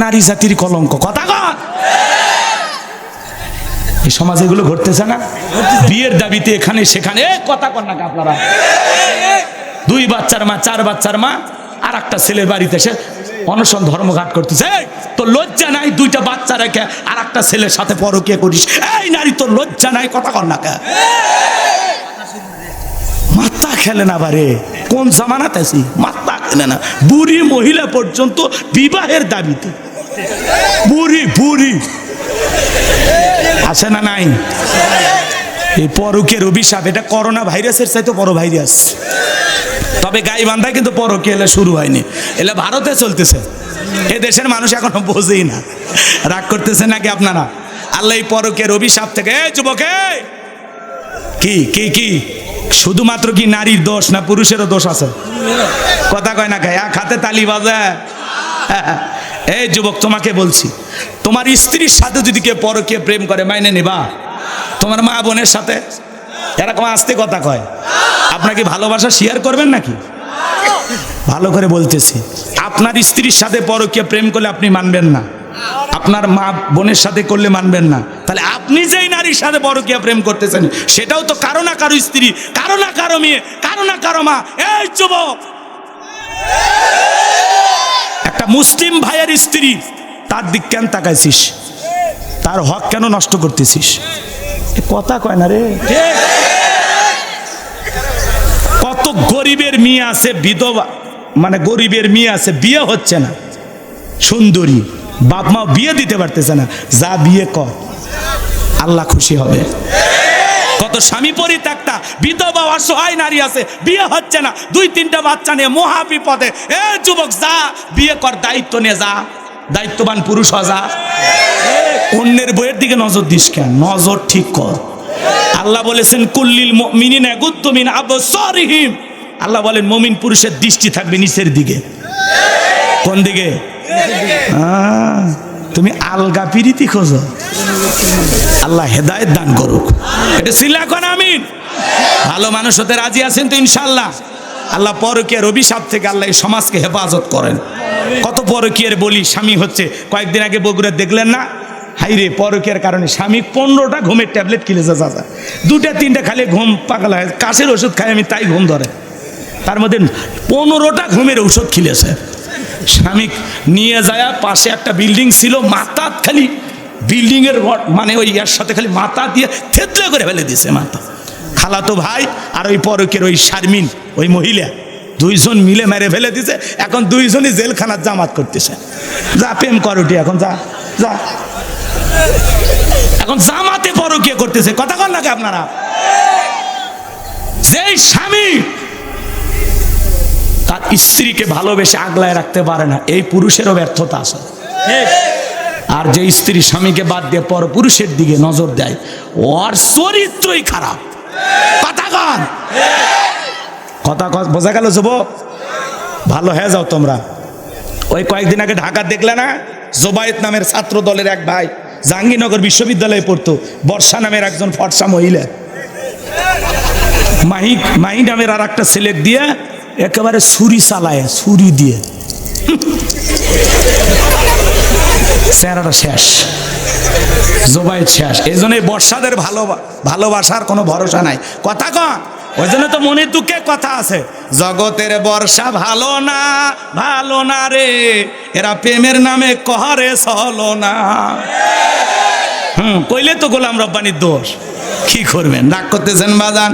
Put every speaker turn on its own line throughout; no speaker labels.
নারী জাতির কলঙ্ক। কথা কন, এই সমাজে এগুলো ঘটতেছে না? বিয়ের দাবিতে এখানে সেখানে কথা কন না আপনারা। 2 বাচ্চার মা 4 বাচ্চার মা আর একটা ছেলের বাড়িতে এসে অনশন ধর্মঘাট করতেছে। তোর লজ্জা নাই? 2টা বাচ্চা রেখে আর একটা ছেলের সাথে পরকীয়া করিস? এই নারী, তোর লজ্জা নাই? কথা কন না কে? মাথা খেলে না বারে, কোন জামানাতে আছি? মাথা খেলে না। বুড়ি মহিলা পর্যন্ত বিবাহের দাবিতে, বুড়ি বুড়ি আছে না নাই? এই পরকীয়ার অভিশাপ, এটা করোনা ভাইরাসের চাইতে বড় ভাইরাস। তবে গাইবান্ধা কিন্তু পরকীয়া এলে শুরু হয়নি, এলে ভারতে চলতেছে। এ দেশের মানুষ এখনো বোঝেই না। রাগ করতেছে নাকি আপনারা? আল্লাহ এই পরকীয়ার অভিশাপ থেকে, যুবকে কি কি কি শুধুমাত্র কি নারীর দোষ না পুরুষেরও দোষ আছে? কথা কয় না খায়, এক হাতে তালি বাজায়। এই যুবক, তোমাকে বলছি, তোমার স্ত্রীর সাথে যদি কেউ পরকীয়া প্রেম করে মাইনে নিবা? তোমার মা বোনের সাথে এরকম আস্তে কথা কয়, আপনাকে ভালোবাসা শেয়ার করবেন নাকি? ভালো করে বলতেছি, আপনার স্ত্রীর সাথে পরকীয়া প্রেম করলে আপনি মানবেন না, আপনার মা বোনের সাথে করলে মানবেন না। তাহলে আপনি যেই নারীর সাথে পরকীয়া প্রেম করতেছেন সেটাও তো কারো না কারো স্ত্রী, কারো না কারো মেয়ে, কারো না কারো মা। এই যুবক, একটা মুসলিম ভাইয়ের স্ত্রী, তার দিক কেন তাকাইছিস? তার হক কেন নষ্ট করতেছিস? কথা কয় না রে। কত গরিবের মেয়ে আছে বিধবা, মানে গরিবের মেয়ে আছে বিয়ে হচ্ছে না, সুন্দরী, বাপ মা বিয়ে দিতে পারতেছে না। যা বিয়ে কর, আল্লাহ খুশি হবে। কত স্বামী পরিত্যক্তা বিধবা অসহায় নারী আছে, বিয়ে হচ্ছে না, 2-3টা বাচ্চা নিয়ে মহা বিপদে। এ যুবক, যা বিয়ে কর, দায়িত্ব নিয়ে যা, দায়িত্ববান পুরুষ হ যা। অন্যের বইয়ের দিকে নজর দিস কেন? নজর ঠিক কর। আল্লাহ বলেছেন কুল্লিল মুমিনিনা ইয়াগুদ্দু মিন আবসারিহিম। আল্লাহ বলেন মুমিন পুরুষের দৃষ্টি থাকবে নিচের দিকে। কোন দিকে? তুমি আলগা পিরিতি খোঁজো, আল্লাহ হেদায়েত দান করুক। এটা সিলা কোন আমিন। ভালো মানুষ হতে রাজি আছেন তো ইনশাআল্লাহ? আল্লাহ পরকীয়ার অভিশাপ থেকে আল্লাহ এই সমাজকে হেফাজত করেন। কত পরকীয়ার বলি স্বামী হচ্ছে। কয়েকদিন আগে বগুড়া দেখলেন না? হাইরে, পরকীয়ার কারণে স্বামী 15টা ঘুমের ট্যাবলেট কিনেছে। চাচা 2-3টা খালি ঘুম পাগলা হয়, কাশের ওষুধ খাই আমি, তাই ঘুম ধরে। তার মধ্যে 15টা ঘুমের ঔষধ খিলেছে। স্বামী নিয়ে যায়, পাশে একটা বিল্ডিং ছিল, মাথা খালি বিল্ডিং এর মানে ওই ইয়ার সাথে খালি মাথা দিয়ে থেতলে করে ফেলে দিছে মাথা। খালাতো ভাই আর ওই পরকের ওই শারমিন, ওই মহিলা, 2জন মিলে মেরে ফেলে দিছে। এখন 2জনই জেলখানার জামাত করতেছে। যা প্রেম করুটি, এখন যা যা, এখন জামাতে পরকীয়া করতেছে। কথা কন লাগে আপনারা? যেই স্বামী তার স্ত্রীকে ভালোবেসে আগলায় রাখতে পারে না, এই পুরুষেরও ব্যর্থতা আছে। আর যে স্ত্রী স্বামীকে বাদ দিয়ে পর পুরুষের দিকে নজর দেয়, ওর চরিত্রই খারাপ। কথা কন, কথা বোঝা গেল যুবক? ভালো হয়ে যাও তোমরা। ওই কয়েকদিন আগে ঢাকা দেখলে না, জোবায়েত নামের ছাত্র দলের এক ভাই জাহাঙ্গীরনগর বিশ্ববিদ্যালয়ে পড়তো, বর্ষা নামের একজন ফর্সা মহিলা, মাহি নামের আর একটা ছেলে দিয়ে একেবারে ছুরি চালায়, ছুরি দিয়ে চেহারাটা শেষ, জোবায়েত শেষ। এই জন্য বর্ষাদের ভালোবাসার কোনো ভরসা নাই। কথা কন, ওই জন্য তো মনের দুঃখে কথা আছে, জগতের বর্ষা ভালো না, ভালো না রে, এরা প্রেমের নামে কহারে চলো না। কইলে তো গোলাম রব্বানির দোষ। কি করবেন? রাগ করতেছেন বাজান?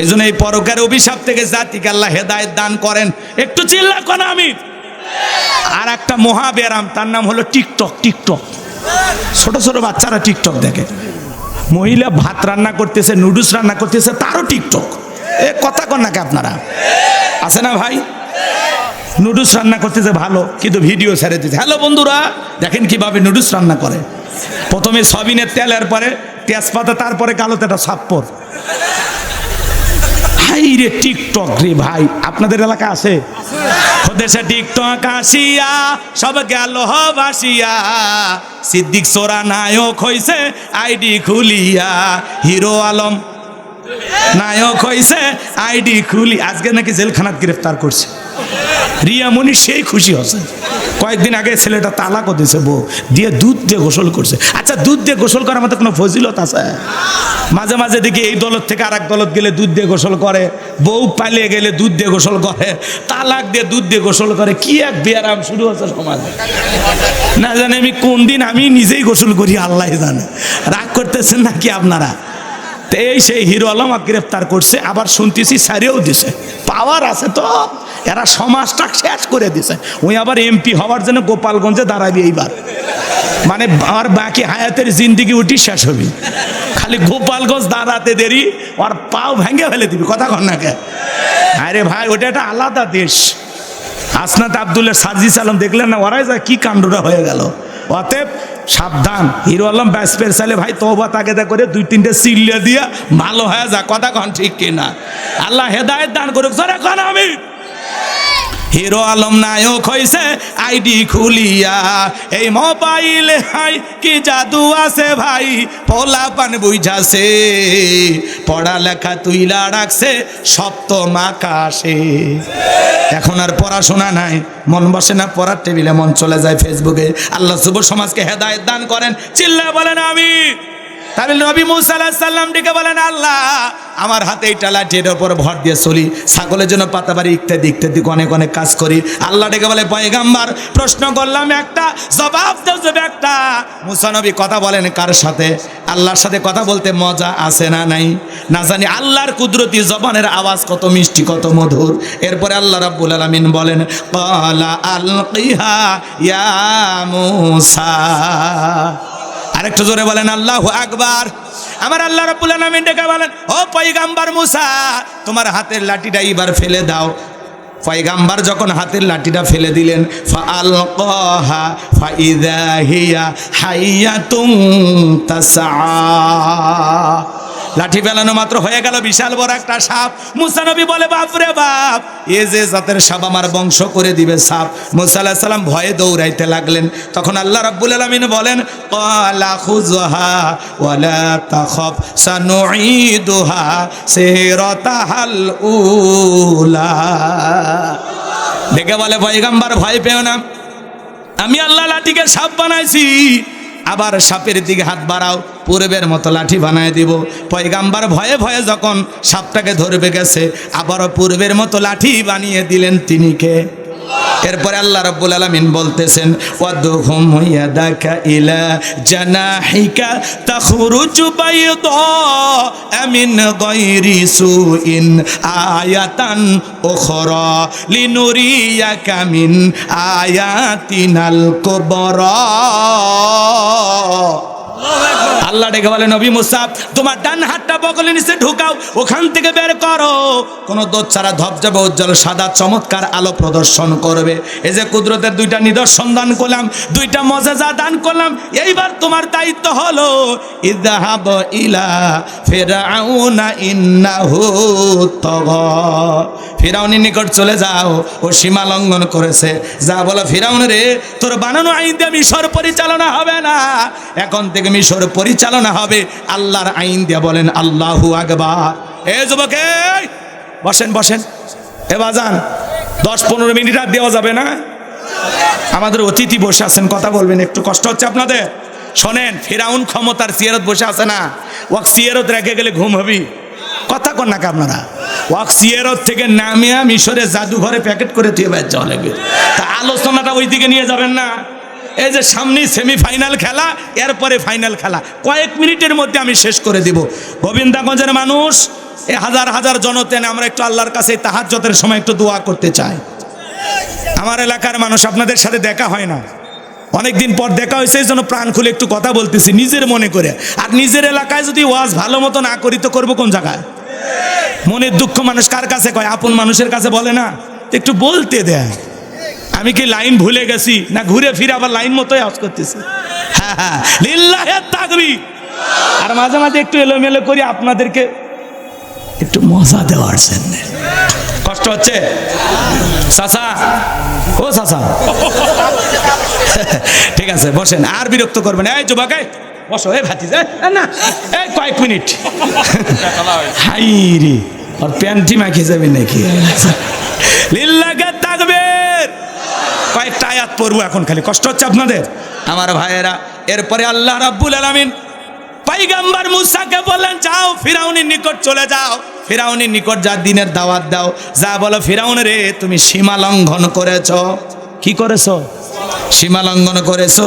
এই জন্য এই পরকার অভিশাপ থেকে জাতিকে আল্লাহ হেদায়েত দান করেন। একটু চিল্লা কোন আমি। আর একটা মহাব্যারাম, তার নাম হলো টিকটক। টিকটক, ছোট ছোট বাচ্চারা টিকটক দেখে। মহিলা ভাত রান্না করতেছে, নুডলস রান্না করতেছে, তারও টিকটক। এ কথা কন নাকি আপনারা? আছে না ভাই? নুডলস রান্না করতেছে ভালো, কিন্তু ভিডিও ছেড়ে দিচ্ছে। হ্যালো বন্ধুরা, দেখেন কিভাবে নুডলস রান্না করে। প্রথমে সয়াবিনের তেল, এরপরে তেজপাতা, তারপরে কালো তেটা সাপ্পর। হাই রে টিকটক রে ভাই, আপনাদের এলাকা আছে? দেশে টিকটক আসিয়া সব গেল ভাসিয়া, সিদ্দিক সোরা নায়ক হইছে আইডি খুলিয়া, হিরো আলম নায়ক হইছে আইডি খুলি। আজকে নাকি জেলখানাত গ্রেফতার করছে। রিয়ামণি সেই খুশি হচ্ছে। কয়েকদিন আগে ছেলেটা তালাকও দিয়েছে বউ দিয়ে, দুধ দিয়ে গোসল করছে। আচ্ছা, দুধ দিয়ে গোসল করার মতো কোনো ফজিলত আছে? মাঝে মাঝে দেখি এই দলত থেকে আর এক দলত গেলে দুধ দিয়ে গোসল করে, বউ পালিয়ে গেলে দুধ দিয়ে গোসল করে, তালাক দিয়ে দুধ দিয়ে গোসল করে। কি এক বেয়ারাম শুরু হচ্ছে সমাজে, না জানি আমি কোন দিন আমি নিজেই গোসল করি আল্লাহ জানে। রাগ করতেছেন নাকি আপনারা? এই সেই হিরো আলম গ্রেফতার করছে, আবার শুনতেছি ছাড়িয়েও দিছে। পাওয়ার আছে তো, এরা সমাজটা শেষ করে দিছে। ওই আবার এমপি হওয়ার জন্য গোপালগঞ্জে দাঁড়াবি এইবার, মানে আর বাকি হায়াতের জিন্দিগি উঠি শেষ হবি। খালি গোপালগঞ্জ দাঁড়াতে দেরি, আর পাও ভেঙে ফেলে দিবি। কথা কন না কে? আরে ভাই, ওটা একটা আলাদা দেশ। হাসনাত আব্দুল্লাহ, সার্জিস আলম দেখলেন না, ওরাই যা কি কাণ্ডটা হয়ে গেল। অতএব সাবধান, হিরো আলম ব্যাসপের চাইলে ভাই তওবা তাকেদা করে 2-3টে চিল্লে দিয়া ভালো হয়ে যা। কথা কন ঠিক কিনা? আল্লাহ হেদায়েত দান করুক। জোরে কন আমি। হিরো আলম নায়ক হইছে আইডি খুলিয়া, এই মোবাইলে হাই কি জাদু আছে ভাই, পোলা পান বুঝাছে, পড়ালেখা তুইলা রাখছে সপ্তম আকাশে। এখন আর পড়াশোনা নাই, মন বসে না পড়ার টেবিলে, মন চলে যায় ফেসবুকে। আল্লাহ যুব সমাজকে হেদায়েত দান করেন। চিল্লা বলেন আমি। তাহলে নবী মুসা আলাইহিস সালাম ডেকে বলেন, আল্লাহ আমার হাতে এইটা লাঠির উপর ভর দিয়ে চলি, ছাগলের জন্য পাতাবাড়ি ইত্যাদি ইত্যাদি অনেক অনেক কাজ করি। আল্লাহ ডেকে বলে, পয়গাম্বার প্রশ্ন করলাম একটা, জবাব দাও যাবে একটা। মুসা নবী কথা বলেন কার সাথে? আল্লাহর সাথে কথা বলতে মজা আছে না নাই? না জানি আল্লাহর কুদরতি জবানের আওয়াজ কত মিষ্টি, কত মধুর। এরপরে আল্লাহ রাব্বুল আলামিন বলেন, ক্বালা আলকিহা ইয়া মুসা। আরেকটু জোরে বলেন আল্লাহু আকবার। আমার আল্লাহ রাব্বুল আলামিন ডেকে বলেন, ও পয়গাম্বার মুসা, তোমার হাতের লাঠিটা এবার ফেলে দাও। পয়গাম্বার যখন হাতের লাঠিটা ফেলে দিলেন, ফাআলকাহা ফাইযা হিয়া হাইয়াতুন তাসআ। লাঠি ফেলানো মাত্র হয়ে গেল বিশাল বড় একটা সাপ। মুসা নবী বলে, বাপ রে বাপ, এ যে জাতের সাপ আমার বংশ করে দিবে সাপ। মুসা আলাইহিস সালাম ভয়ে দৌড়াইতে লাগলেন। তখন আল্লাহ রাব্বুল আলামিন বলেন, ক্বালা খুযহা ওয়ালা তাখাফ সানুঈদুহা সিরাতাহাল উলা। দেখে বলে, পয়গম্বর ভয় পেও না, আমি আল্লাহ লাঠিকে সাপ বানাইছি, আবার সাপের দিকে হাত বাড়াও, পূর্বের মতো লাঠি বানায় দিব। পয়গাম্বার ভয়ে ভয়ে যখন সাপটাকে ধরবে গেছে, আবারও পূর্বের মতো লাঠি বানিয়ে দিলেন। তিনি কে? এরপরে আল্লাহ রাব্বুল আলামিন বলতেছেন, ওয়াদহুম ইয়াদাকা ইলা জানাহিকা তাখরুজু বাইদা মিন গায়রি সুইন আয়াতান উখরা লিনুরিয়াকা মিন আয়াতিনাল কুবরা। আল্লাহ ডেকে বলে, নবী মুসা, তোমার ডান হাতটা বগলের নিচে ঢুকাও, ওখান থেকে বের করো। কোন দোষ ছাড়া ধবধবে উজ্জ্বল সাদা চমৎকার আলো প্রদর্শন করবে। এই যে কুদরতের দুইটা নিদর্শন দান করলাম, দুইটা মজেজা দান করলাম, এইবার তোমার দায়িত্ব হলো ইযহাব ইলা ফিরআউনা ইন্নাহু তাগা। ফিরআউনের নিকট চলে যাও, ও সীমা লঙ্ঘন করেছে। যা বলো, ফিরআউন রে, তোর বানানো আইন দিয়ে মিশর পরিচালনা হবে না, এখন থেকে মিশর পরিচালনা হবে আল্লাহর আইন দিয়ে। বলেন আল্লাহু আকবার। এ যুবকে বসেন বসেন। এ বাজান 10-15 মিনিট আর দেওয়া যাবে না? আমাদের অতিথি বসে আছেন, কথা বলবেন, একটু কষ্ট হচ্ছে আপনাদের। শোনেন, ফিরাউন ক্ষমতার সিয়ারত বসে আছে না, ওয়াক সিয়ারত রেখে গেলে ঘুম হবি। কথা কন নাকি আপনারা? ওয়াক সিয়ারত থেকে নামিয়া মিশরে জাদুঘরে প্যাকেট করে দিয়ে বাইর যাওয়া লাগবে। তা আলোচনাটা ওই দিকে নিয়ে যাবেন না। এই যে সামনে সেমিফাইনাল খেলা, এরপরে ফাইনাল খেলা, কয়েক মিনিটের মধ্যে আমি শেষ করে দিব। গোবিন্দাগঞ্জের মানুষ, এ হাজার হাজার জনতেন, আমরা একটু আল্লাহর কাছে তাহাজ্জুদের সময় একটু দোয়া করতে চাই। আমার এলাকার মানুষ, আপনাদের সাথে দেখা হয় না, অনেকদিন পর দেখা হয়েছে, এই জন্য প্রাণ খুলে একটু কথা বলতেছি নিজের মনে করে। আর নিজের এলাকায় যদি ওয়াজ ভালো মতো না করি তো করবো কোন জায়গায়? মনের দুঃখ মানুষ কার কাছে কয়? আপন মানুষের কাছে বলে না? একটু বলতে দেয়। আমি কি লাইন ভুলে গেছি না ঘুরে ফিরে আবার লাইন মতোই আওয়াজ করতেছি? হ্যাঁ হ্যাঁ, লিল্লাহি তাকবীর। আর মাঝে মাঝে একটু এলোমেলো করি আপনাদেরকে একটু মজা দেওয়ার জন্য। কষ্ট হচ্ছে চাচা? ও চাচা, ঠিক আছে বসেন, আর বিরক্ত করবেন। এই যুবক, বসো। এই ভাতিজা, না এই কয়েক মিনিট। হাই রে, আর প্যান্টি মাখিয়ে যাবে নাকি? লিল্লাহি তাকবীর। কয়েকটা আয়াত পড়বো এখন, খালি কষ্ট হচ্ছে আপনাদের আমার ভাইয়েরা। এরপরে আল্লাহ রাব্বুল আলামিন পয়গম্বর মুসাকে বললেন, যাও ফিরাউনের নিকট চলে যাও, ফিরাউনের নিকট যা দিনের দাওয়াত দাও, যা বলো ফিরাউন রে তুমি সীমা লঙ্ঘন করেছো। কি করেছো? সীমা লঙ্ঘন করেছো।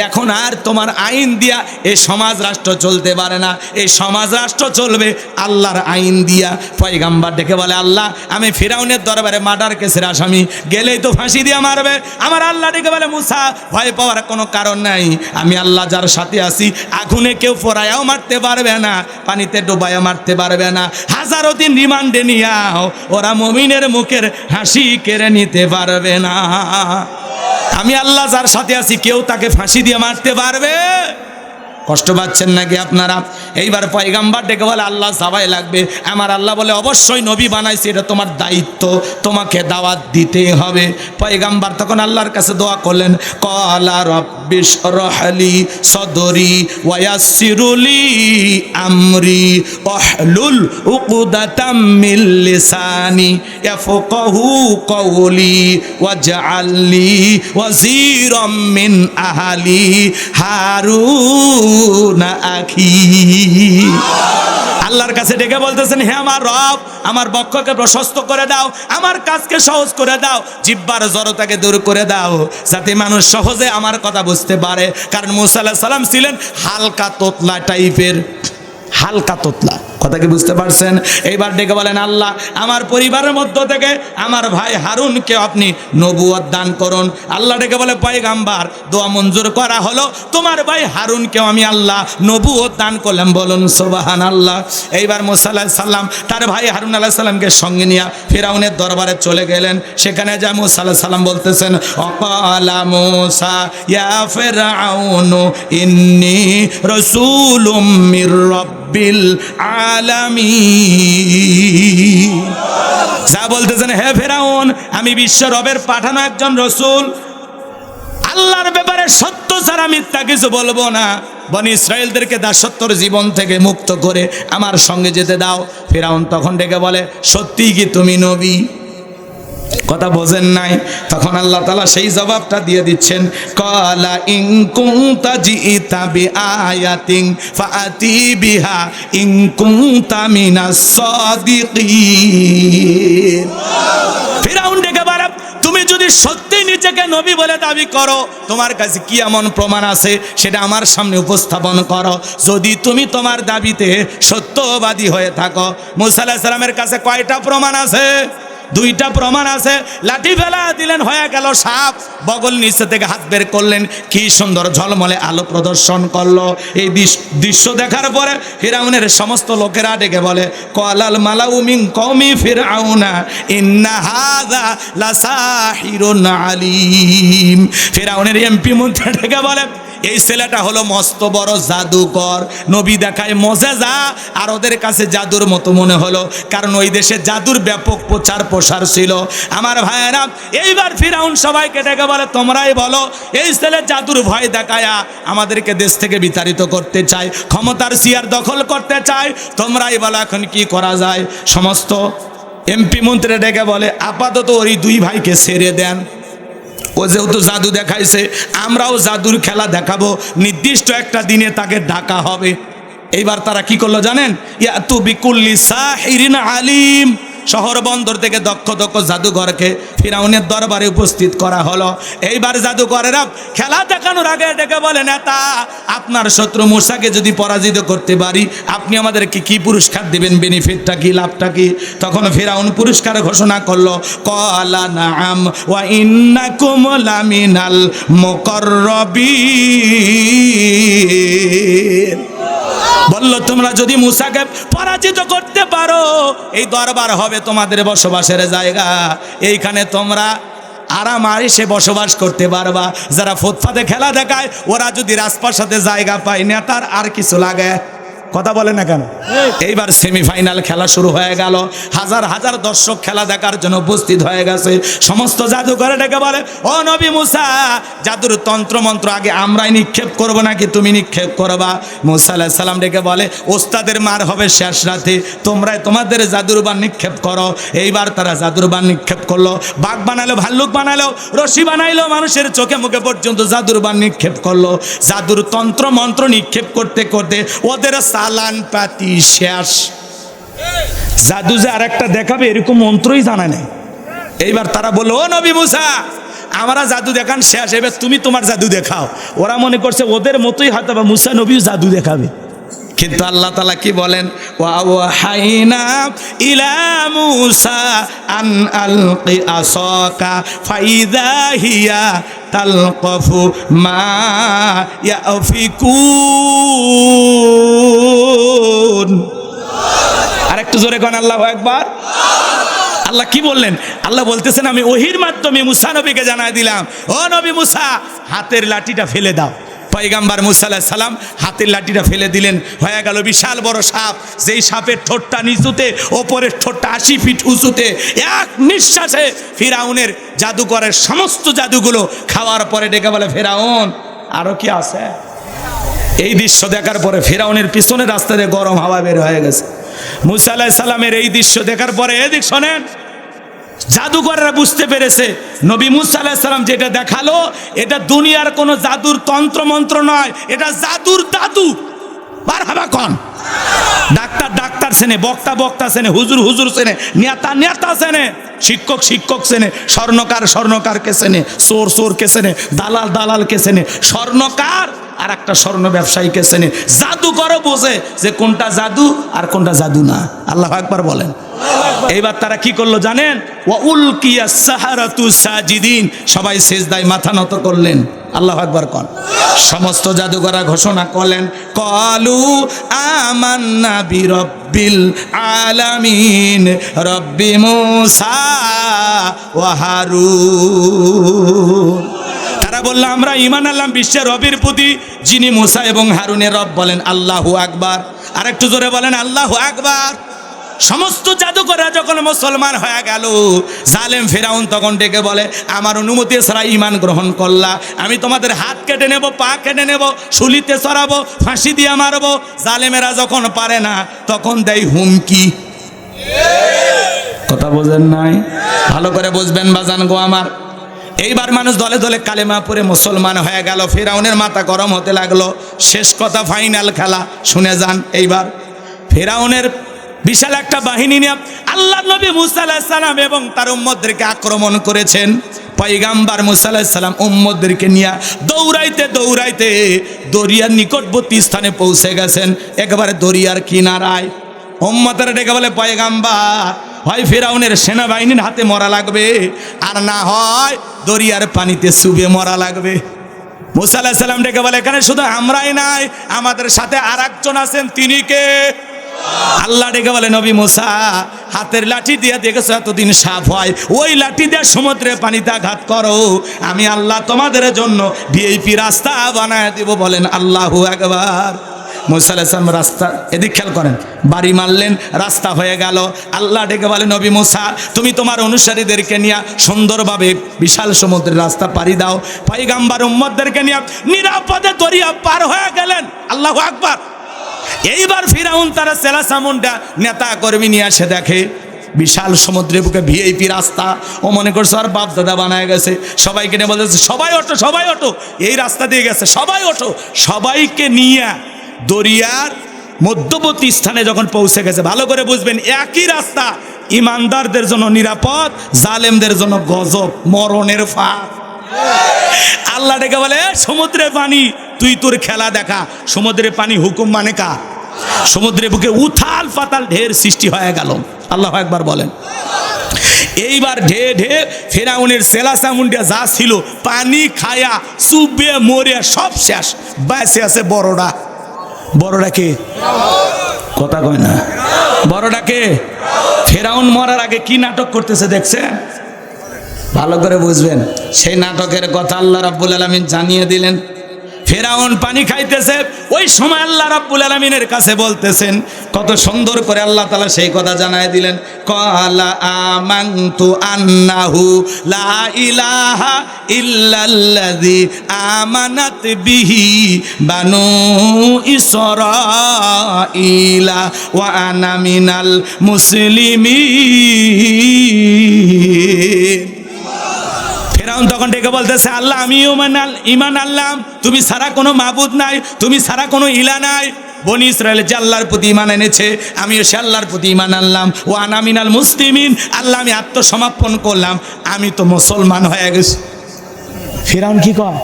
এখন আর তোমার আইন দিয়া এই সমাজ রাষ্ট্র চলতে পারে না, এই সমাজ রাষ্ট্র চলবে আল্লাহর আইন দিয়া। পয়গম্বর ডেকে বলে, আল্লাহ আমি ফিরাউনের দরবারে মার্ডার কেসের আসামি, গেলেই তো ফাঁসি দিয়ে মারবে। আমার আল্লাহ ডেকে বলে, মুসা ভয় পাওয়ার কোনো কারণ নাই, আমি আল্লাহ যার সাথে আছি, আগুনে কেউ পোড়ায়াও মারতে পারবে না, পানিতে ডুবায়া মারতে পারবে না, হাজারো দিন রিমান্ডে নিয়াও ওরা মুমিনের মুখের হাসি কেড়ে নিতে পারবে না। আমি আল্লাহ যার সাথে আছি, কেউ তাকে ফাঁসি দিয়ে মারতে পারবে? কষ্ট পাচ্ছেন নাকি আপনারা? এইবার পয়গম্বর ডেকে বলে, আল্লাহ সবাই লাগবে। আমার আল্লাহ বলে, অবশ্যই নবী বানাইছি, এটা তোমার দায়িত্ব, তোমাকে দাওয়াত দিতে হবে। পয়গম্বর তখন আল্লাহর কাছে দোয়া করলেন, ক্বালা রাব্বিশরাহ লি সদরি ওয়া ইয়াসসিরলি আমরি ওয়াহলুল উকদাতাম মিন লিসানি ইয়াফকাহু কওলি ওয়াজআলনি ওয়াজিরাম মিন আহলি হারুন আখি। আল্লাহর কাছে ডেকে বলতেছেন, হে আমার রব, আমার বক্ষকে প্রশস্ত করে দাও, আমার কাজকে সহজ করে দাও, জিহ্বার জড়তাকে দূর করে দাও, যাতে মানুষ সহজে আমার কথা বুঝতে পারে। কারণ মুসা আলাইহিস সালাম ছিলেন হালকা তোতলা টাইপের, হালকা তোতলা। কথা কি বুঝতে পারছেন? এইবার ডেকে বলেন, আল্লাহ আমার পরিবারের মধ্য থেকে আমার ভাই হারুনকে আপনি নবুয়ত দান করুন। আল্লাহ ডেকে বলে, পয়গম্বর দোয়া মঞ্জুর করা হলো, তোমার ভাই হারুনকেও আমি আল্লাহ নবুয়ত দান করলাম। বলুন সুবহানাল্লাহ। এইবার মুসা আলাইহিস সালাম তার ভাই হারুন আলাইহিস সালামকে সঙ্গে নিয়ে ফিরাউনের দরবারে চলে গেলেন। সেখানে যা মুসা আলাইহিস সালাম বলতেছেন, অকালা মুসা ইয়া ফিরআউনু ইন্নী রাসূলুম মির রাব্বিল আলামিন। যা বলতেছেন, হে ফিরাউন, আমি বিশ্ব রবের পাঠানো একজন রসূল, আল্লাহর ব্যাপারে সত্য ছাড়া মিথ্যা কিছু বলবো না। বনি ইসরায়েলদেরকে দাসত্বর জীবন থেকে মুক্ত করে আমার সঙ্গে যেতে দাও। ফিরাউন তখন ডেকে বলে, সত্যিই কি তুমি নবী? কথা বোঝেন নাই? তখন আল্লাহ তাআলা সেই জবাবটা দিয়ে দিচ্ছেন, ক্বালা ইন কুনতা জিইতা বিআয়াতিন ফাআতি বিহা ইন কুনতা মিনাস সাদিকিন। ফিরাউন ডেকে বলে, তুমি যদি সত্যি নিজেকে নবী বলে দাবি করো, তোমার কাছে কি এমন প্রমাণ আছে সেটা আমার সামনে উপস্থাপন করো। যদি তুমি তোমার দাবিতে সত্যবাদী হয়ে থাকো। মুসা আলাইহিস সালামের কাছে কয়টা প্রমাণ আছে? দুইটা প্রমাণ আছে। লাঠি ফেলা দিলেন, হয়ে গেল সাপ, বগল নিচে থেকে হাত বের করলেন, কি সুন্দর ঝলমলে আলো প্রদর্শন করলো। এই দৃশ্য দেখার পরে ফিরাউনের সমস্ত লোকেরা ডেকে বলে, ক্বালাল মালাউ মিন কওমি ফিরআউনা ইন্না হাযা লাসাহিরুন আলীম। ফিরাউনের এমপি মন্ত্রী ডেকে বলে, এই ছেলেটা হলো মস্ত বড় জাদুকর, নবী দেখায় মজেজা, আর ওদের কাছে জাদুর মতো মনে হলো, কারণ ওই দেশে জাদুর ব্যাপক প্রচার প্রসার ছিল। আমার ভাইয়েরা, এইবার ফিরাউন সবাইকে ডেকে বলে, তোমরাই বলো, এই ছেলে জাদুর ভয় দেখায়া আমাদেরকে দেশ থেকে বিতাড়িত করতে চায়, ক্ষমতার চেয়ার দখল করতে চায়, তোমরাই বলো এখন কি করা যায়। সমস্ত এমপি মন্ত্রী ডেকে বলে, আপাতত ওই দুই ভাইকে ছেড়ে দেন, ও যেহেতু জাদু দেখাইছে, আমরাও জাদুর খেলা দেখাবো, নির্দিষ্ট একটা দিনে তাকে ডাকা হবে। এইবার তারা কি করলো জানেন? ইয়াতু বিকুল্লি সাহিরিন আলিম। শহর বন্দর থেকে দক্ষ দক্ষ জাদুঘরকে ফিরাউনের দরবারে উপস্থিত করা হলো। এইবার জাদুঘরেরা খেলা দেখানোর আগে ডেকে বলে, নেতা, আপনার শত্রু মুসাকে যদি পরাজিত করতে পারি, আপনি আমাদেরকে কি পুরস্কার দিবেন, বেনিফিটটা কি, লাভটা কি? তখন ফিরাউন পুরস্কার ঘোষণা করলো, ক্বালা নাআম ওয়া ইন্নাকুম লামিনাল মুকাররাবিন। বলল, তোমরা যদি মুসাকে পরাজিত করতে পারো, এই দরবার হবে তোমাদের বসবাসের জায়গা, এইখানে তোমরা আরাম আয়েশে বসবাস করতে পারবা। যারা ফুটপাতে খেলা দেখায়, ওরা যদি রাজপ্রাসাদে জায়গা পায়, নেতার আর কিছু লাগে? কথা বলে না কেন? এইবার সেমিফাইনাল খেলা শুরু হয়ে গেল। হাজার হাজার দর্শক খেলা দেখার জন্য উপস্থিত হয়ে গেছে। সমস্ত জাদুকর ডেকে বলে, ও নবী মুসা, জাদুর তন্ত্র মন্ত্র আগে আমরাই নিক্ষেপ করব নাকি তুমি নিক্ষেপ করবা? মুসা আলাইহিস সালাম ডেকে বলে, ওস্তাদের মার হবে শেষ রাতে, তোমরাই তোমাদের জাদুর বান নিক্ষেপ করো। এইবার তারা জাদুর বান নিক্ষেপ করলো, বাঘ বানালো, ভাল্লুক বানালো, রশি বানাইলো, মানুষের চোখে মুখে পর্যন্ত জাদুর বান নিক্ষেপ করলো। জাদুর তন্ত্র মন্ত্র নিক্ষেপ করতে করতে ওদের চালান পাতি শেষ। জাদু যে আর একটা দেখাবে এরকম মন্ত্রই জানা নেই। এইবার তারা বললো, ও নবী মুসা, আমরা জাদু দেখান শেষ, এবার তুমি তোমার জাদু দেখাও। ওরা মনে করছে ওদের মতোই হয়তো বা মুসা নবীও জাদু দেখাবে। কিন্তু আল্লাহ তাআলা কি বলেন, ওয়াহাইনা ইলা মুসা আন আলকি আসাকা ফাইযা হিয়া তালকাফু মা ইয়াফিকুন। আরেকটু জোরে কোন আল্লাহু আকবার। আল্লাহ কি বললেন? আল্লাহ বলতেছেন, আমি ওহির মাধ্যমে মুসা নবীকে জানাই দিলাম, ও নবী মুসা, হাতের লাঠিটা ফেলে দাও। পয়গাম্বার মুসা আলাইহিস সালাম হাতের লাঠিটা ফেলে দিলেন, হয়ে গেল বিশাল বড় সাপ। যেই সাপের ঠোঁটটা নিচুতে, ওপরের ঠোঁটটা 80 ফিট উঁচুতে, এক নিঃশ্বাসে ফিরাউনের জাদুকরের সমস্ত জাদুগুলো খাওয়ার পরে ডেকে বলে, ফিরাউন আরো কি আছে? এই দৃশ্য দেখার পরে ফিরাউনের পিছনে রাস্তা দিয়ে গরম হাওয়া বের হয়ে গেছে। মুসা আলাইহিস সালামের এই দৃশ্য দেখার পরে, এদিক শোনেন, জাদুকররা বুঝতে পেরেছে নবী মুসা আলাইহিস সালাম যেটা দেখালো এটা দুনিয়ার কোনো জাদুর তন্ত্র মন্ত্র নয়, এটা জাদুর দাদু। মারহাবা কোন? ডাক্তার ডাক্তার চেনে, বক্তা বক্তা চেনে, হুজুর হুজুর চেনে, নেতা নেতা চেনে, শিক্ষক শিক্ষক চেনে, স্বর্ণকার স্বর্ণকারকে চেনে, চোর চোরকে চেনে, দালাল দালালকে চেনে, স্বর্ণকার আর একটা স্বর্ণ ব্যবসায়ীকে চেনে। জাদুকরও বোঝে যে কোনটা জাদু আর কোনটা জাদু না। আল্লাহু আকবার বলেন। এইবার তারা কি করলো জানেন? ওয়া উলকিয়াস সাহারাতু সাজিদিন, সবাই সিজদায় মাথা নত করলেন। আল্লাহু আকবার কোন? সমস্ত জাদুকররা ঘোষণা করলেন, ক্বালু আমান্না বিরাব্বিল আলামিন রব্বি মুসা ওয়া হারুন। তারা বলল, আমরা ঈমান আনলাম বিশ্বের রবের প্রতি, যিনি মুসা এবং হারুনের রব। বলেন আল্লাহু আকবার। আরেকটু জোরে বলেন আল্লাহু আকবার। সমস্ত জাদুকররা যখন মুসলমান হয়ে গেল, জালেম ফিরাউন তখন ডেকে বলে, আমার অনুমতি ছাড়া ঈমান গ্রহণ করলা, আমি তোমাদের হাত কেটে নেব, পা কেটে নেব, শুলিতে চড়াবো, ফাঁসি দিয়ে মারবো। জালেমেরা যখন পারে না তখন দেয় হুমকি। কথা বোঝেন নাই? ভালো করে বুঝবেন বাজান গো আমার। এইবার মানুষ দলে দলে কালেমা পড়ে মুসলমান হয়ে গেল। ফিরাউনের মাথা গরম হতে লাগলো। শেষ কথা, ফাইনাল খেলা শুনে যান। এইবার ফিরাউনের বিশাল একটা বাহিনী নিয়ে আল্লাহর নবী মুসা আলাইহিস সালাম এবং তার উম্মতদেরকে আক্রমণ করেছেন। পয়গাম্বার মুসা আলাইহিস সালাম উম্মতদেরকে নিয়ে দৌড়াইতে দৌড়াইতে দরিয়ার নিকটবর্তী স্থানে পৌঁছে গেছেন, একেবারে দরিয়ার কিনারায়। উম্মতেরা ডেকে বলে, পয়গাম্বার, হয় ফিরাউনের সেনাবাহিনীর হাতে মরা লাগবে, আর না হয় দরিয়ার পানিতে চুবে মরা লাগবে। মুসা আলাইহিস সালাম ডেকে বলে, এখানে শুধু আমরাই নাই, আমাদের সাথে আরেকজন আছেন, তিনি কে? আল্লাহ ডেকে বলে, নবী মুসা, হাতের লাঠি দিয়ে দেখেছো এতদিন সাপ হয়, ওই লাঠি দিয়ে সমুদ্রে পানিতে আঘাত করো, আমি আল্লাহ তোমাদের জন্য ভিআইপি রাস্তা বানায় দিব। বলেন আল্লাহু আকবার। মুসা আলাইহিস সালাম রাস্তা, এদিক খেয়াল করেন, বাড়ি মারলেন, রাস্তা হয়ে গেল। আল্লাহ ডেকে বলে, নবী মুসা, তুমি তোমার অনুসারীদেরকে নিয়ে সুন্দরভাবে বিশাল সমুদ্রের রাস্তা পাড়ি দাও। পয়গাম্বার উম্মতদেরকে নিয়ে নিরাপদে দরিয়া পার হয়ে গেলেন। আল্লাহু আকবার। এইবার ফিরাউন তারা সেলা সামুন্ডা নেতা কর্মী নিয়ে আসে, দেখে বিশাল সমুদ্রের বুকে ভিআইপি রাস্তা। ও মনে করছে আর বাপ দাদা বানায় গেছে। সবাইকে নিয়ে বলতেছে, সবাই ওঠো, সবাই ওঠো, এই রাস্তা দিয়ে গেছে, সবাই ওঠো। সবাইকে নিয়ে দরিয়ার মধ্যবর্তী স্থানে যখন পৌঁছে গেছে, ভালো করে বুঝবেন, একই রাস্তা, ইমানদারদের জন্য নিরাপদ, জালেমদের জন্য গজব, মরণের ফাঁদ। আল্লাহ ডেকে বলে, সমুদ্রের পানি তুই তোর খেলা দেখা। সমুদ্রের পানি হুকুম মানে কা? সমুদ্রের বুকে উথাল পাতাল ঢের সৃষ্টি হয়ে গেল। আল্লাহু আকবার বলেন। এইবার ঢে ঢে ফিরাউনের সেলাসা মুন্ডিয়া যা ছিল, পানি খায়া চুবে মরে সব শেষ। বেঁচে আছে বড়রা। বড়রা কে? কথা কয় না। বড়রা কে? ফিরাউন মরার আগে কি নাটক করতেছে দেখছেন? ভালো করে বুঝবেন। সেই নাটকের কথা আল্লাহ রাব্বুল আলামিন জানিয়ে দিলেন। ফেরাউন পানি খাইতেছে, ওই সময় আল্লাহ রাব্বুল আলামিনের কাছে বলতেছেন, কত সুন্দর করে আল্লাহ তাআলা সেই কথা জানায় দিলেন, ক্বালা আমানতু আন্নাহু লা ইলাহা ইল্লাল্লাযী আমানাত বিহি বানু ইসরাঈলা ওয়া আনা মিনাল মুসলিমিন। ফেরাউন তখন ডেকে বলতেছে, আল্লাহ আমিও ঈমান আনলাম, তুমি ছাড়া কোনো মাবুদ নাই, তুমি ছাড়া কোনো ইলা নাই। বনি ইসরায়েল যে আল্লাহর প্রতি ঈমান এনেছে, আমিও সে আল্লাহর প্রতি ঈমান আনলাম। ও আনা মিনাল মুসলিমিন, আল্লাহ আমি আত্মসমর্পণ করলাম, আমি তো মুসলমান হয়ে গেছি। ফেরাউন কি কয়?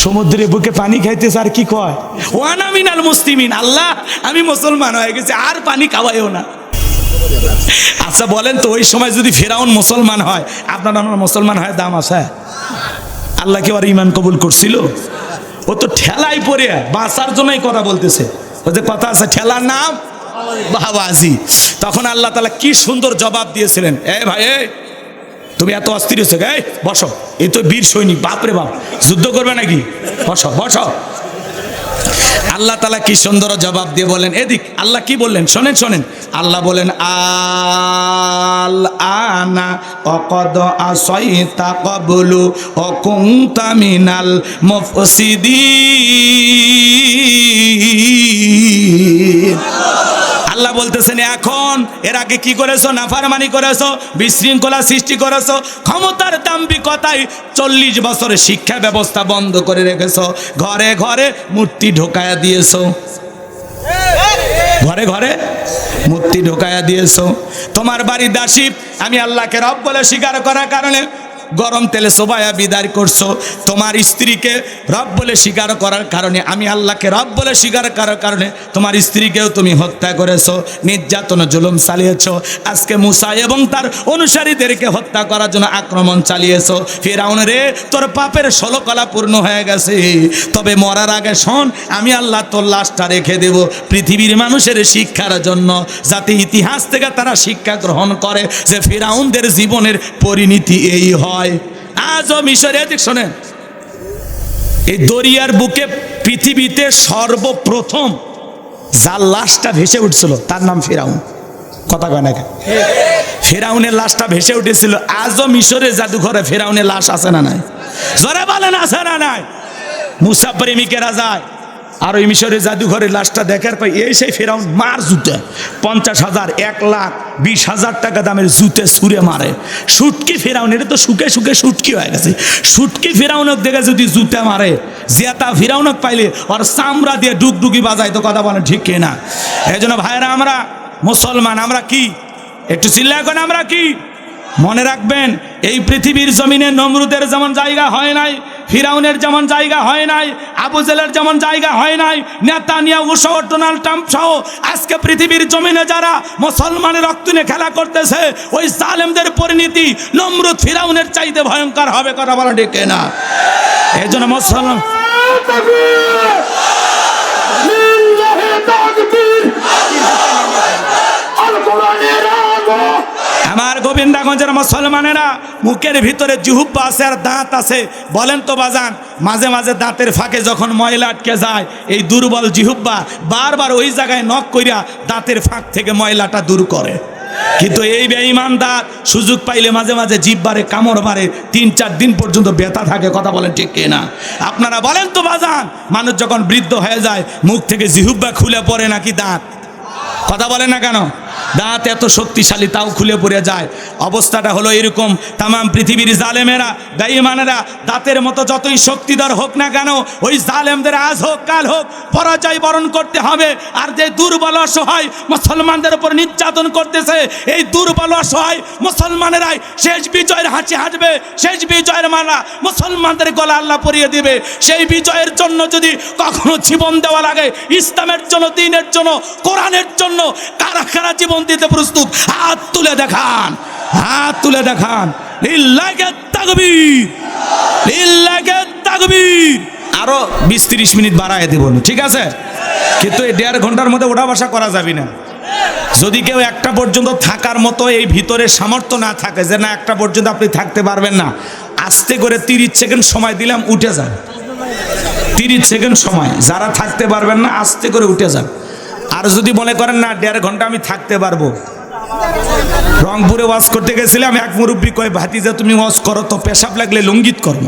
সমুদ্রের বুকে পানি খাইতেছে আর কি কয়? ও আনা মিনাল মুসলিমিন, আল্লাহ আমি মুসলমান হয়ে গেছি, আর পানি খাওয়াইও না। আচ্ছা বলেন তো, ওই সময় যদি ফেরাউন মুসলমান হয়, আপনার আমার মুসলমান হয় দাম আছে? আল্লাহ কি আর ঈমান কবুল করছিল? ও তো ঠেলায় পড়ে বাঁচার জন্যই কথা বলতেছে। ও যে কথা আছে, ঠেলার নাম বাবাজি। তখন আল্লাহ তাআলা কি সুন্দর জবাব দিয়েছিলেন, এ ভাই তুমি এত অস্থির হয়েছে, এই বসো, এই তো বীর সৈনিক, বাপরে বাপ, যুদ্ধ করবে নাকি? বসো বসো। আল্লাহ তাআলা কি সুন্দর জবাব দিয়ে বলেন, এদিক আল্লাহ কি বললেন শোনেন শোনেন। আল্লাহ বলেন, আল আনা অকদ আসাইতা ক্বাবলু ওয়া কুনতা মিনাল মুফসিদিন। আল্লাহ বলতেছেন, এখন এর আগে কি করেছো? নাফরমানি করেছো, বিশৃঙ্খলা সৃষ্টি করেছো, ক্ষমতার দাম্ভিকতায় 40 বছরের শিক্ষা ব্যবস্থা বন্ধ করে রেখেছো, ঘরে ঘরে মূর্তি ঢোকায়া দিয়েছো, ঘরে ঘরে মূর্তি ঢোকায়া দিয়েছো। তোমার বাড়ির দাসী আমি আল্লাহকে রব বলে স্বীকার করার কারণে গরম তেলে চোবায়া বিদায় করছো। তোমার স্ত্রীকে রব বলে স্বীকার করার কারণে, আমি আল্লাহকে রব বলে স্বীকার করার কারণে তোমার স্ত্রীকেও তুমি হত্যা করেছো, নির্যাতন জুলুম চালিয়েছো। আজকে মুসা এবং তার অনুসারীদেরকে হত্যা করার জন্য আক্রমণ চালিয়েছো। ফিরআউন রে, তোর পাপের 16 কলা পূর্ণ হয়ে গেছে, তবে মরার আগে শোন, আমি আল্লাহ তোর লাশটা রেখে দেব পৃথিবীর মানুষের শিক্ষার জন্য, যাতে ইতিহাস থেকে তারা শিক্ষা গ্রহণ করে যে ফিরআউনদের জীবনের পরিণতি এই হয়। আজও মিশরে, দেখ শোনেন, এই দরিয়ার বুকে পৃথিবীতে সর্বপ্রথম যার লাশটা ভেসে উঠছিল তার নাম ফিরআউন। কথা কয় না? ফিরআউনের লাশটা ভেসে উঠেছিল। আজও মিশরের জাদুঘরে ফিরআউনের লাশ আছে না নাই? জোরে বলেন, আছে না নাই? মুসা প্রেমিকেরা যায় আর ওই মিশরের জাদুঘরের লাশটা দেখার পর এই সেই ফিরআউন মার জুতে 50,000 1,20,000 টাকা দামের জুতে ছুঁড়ে মারে। সুটকি ফিরআউন, এটা তো শুকে শুকে সুটকি হয়ে গেছে। সুটকি ফিরআউনক দেখে যদি জুতে মারে, জিয়াতা ফিরআউনক পাইলে আর চামড়া দিয়ে ডুগডুগি বাজায়। তো কথা বলেন ঠিক কিনা? এই জন্য ভাইরা, আমরা মুসলমান, আমরা কি একটু চিল্লায় এখন, আমরা কি মনে রাখবেন, এই পৃথিবীর জমিনে নমরুদের যেমন জায়গা হয় নাই, ফিরাউনের যেমন জায়গা হয় নাই, আবু জেলের যেমন জায়গা হয় নাই, নেতানিয়াহু সহ ডোনাল্ড ট্রাম্প সহ আজকে পৃথিবীর জমিনে যারা মুসলমানের রক্ত নিয়ে খেলা করতেছে, ওই জালেমদের পরিণতি নমরুদ ফিরাউনের চাইতে ভয়ঙ্কর হবে। কথা বলা ঠিক না? এই জন্য মুসলমান আমার গোবিন্দাগঞ্জের মুসলমানেরা, মুখের ভিতরে জিহ্বা আছে আর দাঁত আছে। বলেন তো বাজান, মাঝে মাঝে দাঁতের ফাঁকে যখন ময়লা আটকে যায়, এই দুর্বল জিহ্বা বারবার ওই জায়গায় নখ কইরা দাঁতের ফাঁক থেকে ময়লাটা দূর করে। কিন্তু এই বেঈমান দাঁত সুযোগ পাইলে মাঝে মাঝে জিহ্বারে কামড় মারে, 3-4 দিন পর্যন্ত ব্যথা থাকে। কথা বলেন ঠিক কিনা? আপনারা বলেন তো বাজান, মানুষ যখন বৃদ্ধ হয়ে যায় মুখ থেকে জিহ্বা খুলে পড়ে নাকি দাঁত? কথা বলেন না কেন? দাঁত এত শক্তিশালী তাও খুলে পড়ে যায়। অবস্থাটা হলো এরকম। তামাম পৃথিবীর জালেমেরা, বেঈমানেরা দাঁতের মতো যতই শক্তিধর হোক না কেন, ওই জালেমদের আজ হোক কাল হোক পরাজয় বরণ করতে হবে। আর যে দুর্বল অসহায় মুসলমানদের উপর নির্যাতন করতেছে, এই দুর্বল অসহায় মুসলমানেরাই শেষ বিজয়ের হাসি হাসবে, শেষ বিজয়ের মালা মুসলমানদের গলা আল্লাহ পরিয়ে দিবে। সেই বিজয়ের জন্য যদি কখনো জীবন দেওয়া লাগে, ইসলামের জন্য, দ্বীনের জন্য, কোরআনের জন্য, কারা কারা জীবন দিতে প্রস্তুত? হাত তুলে দেখান, হাত তুলে দেখান। লিল্লাহি তাকবীর, লিল্লাহি তাকবীর। আরো 20-30 মিনিট বাড়ায় দেব, ঠিক আছে? কিন্তু এই 1.5 ঘন্টার মধ্যে ওঠা বসা করা যাবে না। যদি কেউ 1টা পর্যন্ত থাকার মতো এই ভিতরে সামর্থ্য না থাকে, যে না 1টা পর্যন্ত আপনি থাকতে পারবেন না, আস্তে করে 30 সেকেন্ড সময় দিলাম, উঠে যান। 30 সেকেন্ড সময়, যারা থাকতে পারবেন না আস্তে করে উঠে যান। আর যদি মনে করেন না 1.5 ঘন্টা আমি থাকতে পারবো, রংপুরে ওয়াজ করতে গেছিলাম, এক মুরব্বী কয় ভাতিজা তুমি ওয়াজ করো তো, পেশাব লাগলে লঙ্গিত কর্ম।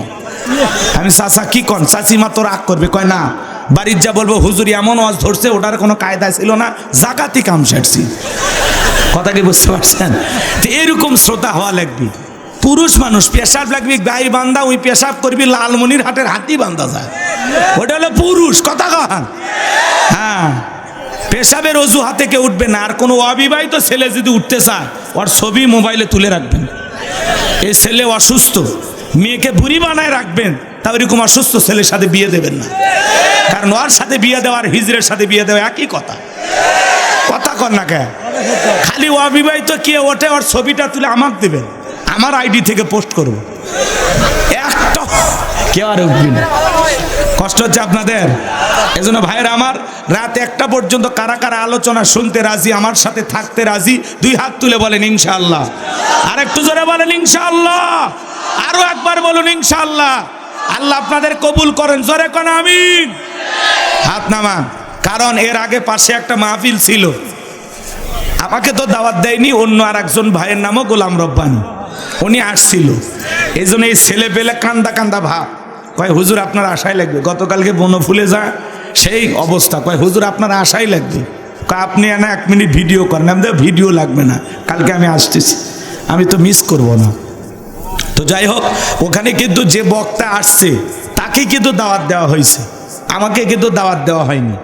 আমি চাচা কি কন, চাচিমা তো রাগ করবে, কয় না বাড়ির যা বলবো হুজুর এমন ওয়াজ ধরছে ওটার কোনো কায়দা ছিল না, জাকাতি কাম সারছি। কথা কি বুঝতে পারছেন? তো এরকম শ্রোতা হওয়া লাগবে। পুরুষ মানুষ পেশাব লাগবে গাই বান্ধা, ওই পেশাব করবি লালমনির হাটের হাতি বান্ধা যায়, ওটা হলো পুরুষ। কথা কন? হ্যাঁ, পেশাবের অজুহাতে কেউ উঠবে না। আর কোনো অবিবাহিত ছেলে যদি উঠতে চায়, ওর ছবি মোবাইলে তুলে রাখবেন। এই ছেলে অসুস্থ, মেয়েকে বুড়ি বানায় রাখবেন, তা ওইরকম অসুস্থ ছেলের সাথে বিয়ে দেবেন না। কারণ ওর সাথে বিয়ে দেওয়ার হিজড়ের সাথে বিয়ে দেওয়া একই কথা। কথা কর না কে? খালি অবিবাহিত কে ওঠে, ওর ছবিটা তুলে আমাকে দেবেন, আমার আইডি থেকে পোস্ট করব, একটা কেউ আর উঠবি না। কষ্ট হচ্ছে আপনাদের? এজন্য ভাইয়ের আমার, রাত 1টা পর্যন্ত কারা কারা আলোচনা শুনতে রাজি, আমার সাথে থাকতে রাজি, 2 হাত তুলে বলেন ইনশাআল্লাহ। আর একটু জোরে বলেন ইনশাআল্লাহ। আরো একবার বলুন ইনশাআল্লাহ। আল্লাহ আপনাদের কবুল করেন, জোরে কোন আমিন। হাত নামান। কারণ এর আগে পাশে একটা মাহফিল ছিল, আমাকে তো দাওয়াত দেয়নি, অন্য আর একজন ভাইয়ের নামও গোলাম রব্বানি, উনি আসছিল। এই জন্য এই ছেলে পেলে কান্দা কান্দা ভাব, কয় হুজুর আপনার আশাই লাগবে। গতকালকে বনফুলে যা সেই অবস্থা, কয় হুজুর আপনার আশাই লাগবে। আপনি না 1 মিনিট ভিডিও করেন। আমি ভিডিও লাগবে না, কালকে আমি আসতেছি, আমি তো মিস করব না। তো যাই হোক, ওখানে কিন্তু যে বক্তা আসছে তাকে কিন্তু দাওয়াত দেওয়া হয়েছে, আমাকে কিন্তু দাওয়াত দেওয়া হয়নি।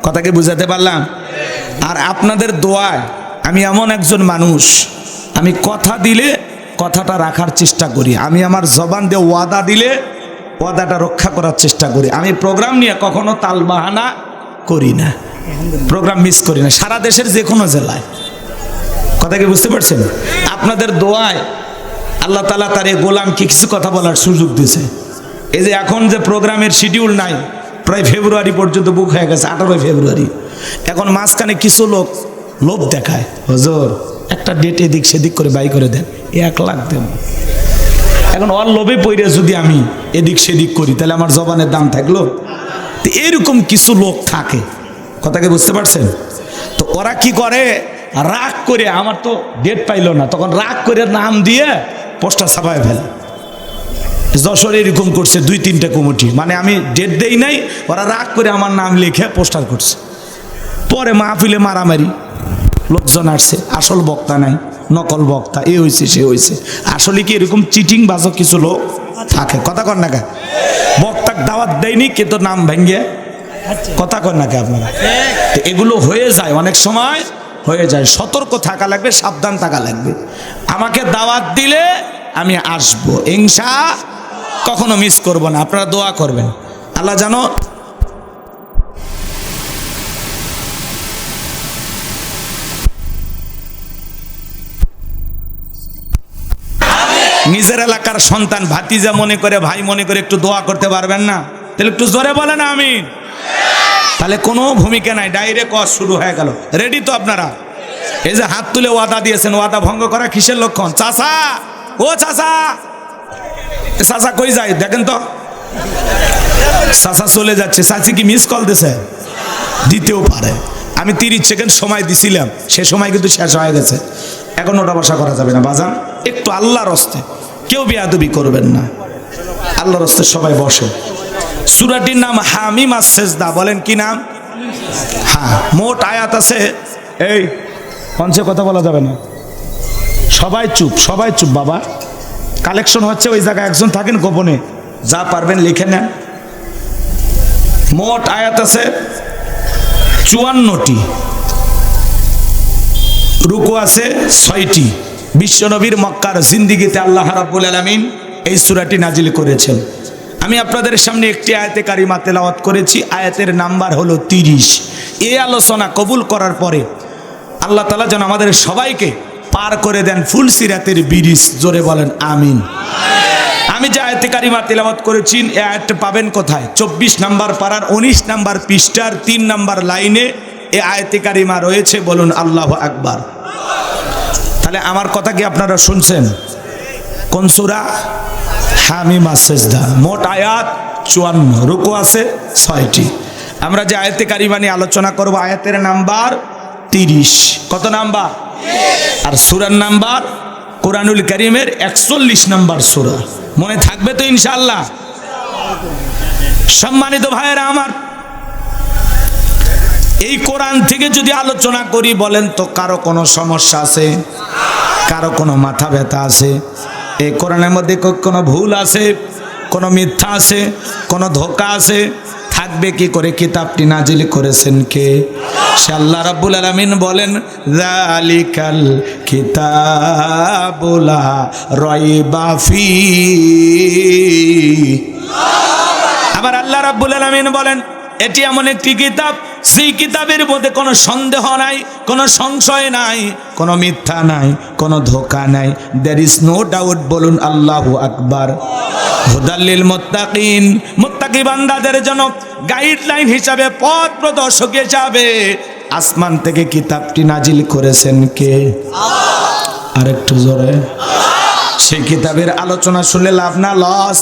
কথাকে বুঝাতে পারলাম? আর আপনাদের দোয়ায় আমি এমন একজন মানুষ, আমি কথা দিলে কথাটা রাখার চেষ্টা করি। আমি আমার জবান দিয়ে ওয়াদা দিলে ওয়াদাটা রক্ষা করার চেষ্টা করি। আমি প্রোগ্রাম নিয়ে কখনো তালবাহানা করি না, প্রোগ্রাম মিস করি না, সারা দেশের যে কোনো জেলায়। কথা কি বুঝতে পারছেন? আপনাদের দোয়ায় আল্লাহ তাআলা তার এই গোলামকে কিছু কথা বলার সুযোগ দিয়েছে। এই যে এখন যে প্রোগ্রামের শিডিউল নাই, প্রায় ফেব্রুয়ারি পর্যন্ত বুক হয়ে গেছে, 18 ফেব্রুয়ারি। এখন মাঝখানে কিছু লোক লোভ দেখায়, হুজুর একটা ডেট এদিক সেদিক করে বাই করে দেন, 1 লাখ দেন। এখন ওর লোভে পড়ে যদি আমি এদিক সেদিক করি, তাহলে আমার জবানের দাম থাকলো? তো এরকম কিছু লোক থাকে। কথাকে বুঝতে পারছেন? তো ওরা কি করে, রাগ করে, আমার তো ডেট পাইলো না, তখন রাগ করে নাম দিয়ে পোস্টার ছাপায় ফেলে। যশোর এরকম করছে 2-3টা কমিটি, মানে আমি ডেট দেই নাই, ওরা রাগ করে আমার নাম লিখে পোস্টার করছে। পরে মাহফিলে মারামারি, লোকজন আসছে, আসল বক্তা নাই, নকল বক্তা, এ হয়েছে সে হয়েছে। আসলে কি এরকম চিটিং বাজক কিছু লোক থাকে। কথা কর না কে? বক্তাক দাওয়াত দেয়নি কিন্তু নাম ভেঙ্গে। কথা কর না কে আপনারা? তো এগুলো হয়ে যায়, অনেক সময় হয়ে যায়। সতর্ক থাকা লাগবে, সাবধান থাকা লাগবে। আমাকে দাওয়াত দিলে আমি আসবো ইনশাআল্লাহ, কখনো মিস করব না। আপনারা দোয়া করবেন আল্লাহ জানো নিজের এলাকার সন্তান ভাতিজা মনে করে, ভাই মনে করে একটু দোয়া করতে পারবেন না? তাহলে একটু জোরে বলেন আমিন। তাহলে কোনো ভূমিকা নাই, ডাইরেক্ট ওয়াজ শুরু হয়ে গেল। রেডি তো আপনারা? এই যে হাত তুলে ওয়াদা দিয়েছেন, ওয়াদা ভঙ্গ করা কিসের লক্ষণ? চাচা, ও চাচা, চাচা কই যায় দেখেন তো। চাচা চলে যাচ্ছে, চাচি কি মিস কল দিছে? দিতেও পারে। আমি 30 সেকেন্ড সময় দিছিলাম, সে সময় কিন্তু শেষ হয়ে গেছে। এখন ওটা বসা করা যাবে না বাজান, একটু আল্লাহর হস্তে, কেউ বেয়াদবি করবেন না, আল্লাহর হস্তে সবাই বসে। সূরাটির নাম হামিম আস-সিজদা। বলেন কি নাম? হ্যাঁ, মোট আয়াত আছে, এই মঞ্চে কথা বলা যাবে না, সবাই চুপ, সবাই চুপ বাবা। কালেকশন হচ্ছে, ওই জায়গায় একজন থাকেন গোপনে, যা পারবেন লিখে নেন। মোট আয়াত আছে 54টি, রুকু আছে 6টি। বিশ্বনবীর মক্কার জিন্দিগিতে আল্লাহ রাব্বুল আলামিন এই সূরাটি নাজিল করেছেন। আমি আপনাদের সামনে একটি আয়াতে কারিমা তেলাওয়াত করেছি, আয়াতের নাম্বার হলো 30। এই আলোচনা কবুল করার পরে আল্লাহ তাআলা যেন আমাদের সবাইকে পার করে দেন ফুলসিরাতের ব্রিজ। জোরে বলেন আমিন। আমি যে আয়াতে কারিমা তেলাওয়াত করেছি, এই আয়াতটা পাবেন কোথায়? 24 নম্বর পারার 19 নম্বর পৃষ্ঠার 3 নম্বর লাইনে এই আয়াতে কারিমা রয়েছে। বলুন আল্লাহু আকবার। তাহলে আমার কথা কি আপনারা শুনছেন? কোন সূরা? হামিম আস-সিজদা। মোট আয়াত 54, রুকু আছে 6টি। আমরা যে আয়াতে কারিমা নিয়ে আলোচনা করব আয়াতের নাম্বার 30। কত নাম্বার? আর সূরার নাম্বার কোরআনুল কারীমের 41 নাম্বার সূরা। মনে থাকবে তো ইনশাআল্লাহ? সম্মানিত ভাইয়েরা আমার, এই কোরআন থেকে যদি আলোচনা করি বলেন তো কারো কোনো সমস্যা আছে? কারো কোনো মাথা ব্যথা আছে? এই কোরআনের মধ্যে কোনো ভুল আছে, কোনো মিথ্যা আছে, কোনো ধোঁকা আছে? থাকবে কি করে? কিতাবটি নাজিল করেছেন কে? সে আল্লাহ রাব্বুল আলামিন বলেন, যালিকাল কিতাবু লা রাইবা ফি। আবার আল্লাহ রাব্বুল আলামিন বলেন, এটি এমন একটি কিতাব, সেই কিতাবের মধ্যে কোনো সন্দেহ নাই, কোনো সংশয় নাই, কোনো মিথ্যা নাই, কোনো ধোঁকা নাই। There is no doubt. বলুন আল্লাহু আকবার। হুদাল্লিল মুত্তাকিন, মুত্তাকি বান্দাদের জন্য গাইডলাইন হিসাবে, পথ প্রদর্শক হিসাবে আসমান থেকে কিতাবটি নাজিল করেছেন কে? আরেকটু জোরে। সেই কিতাবের আলোচনা শুনলে লাভ না লস?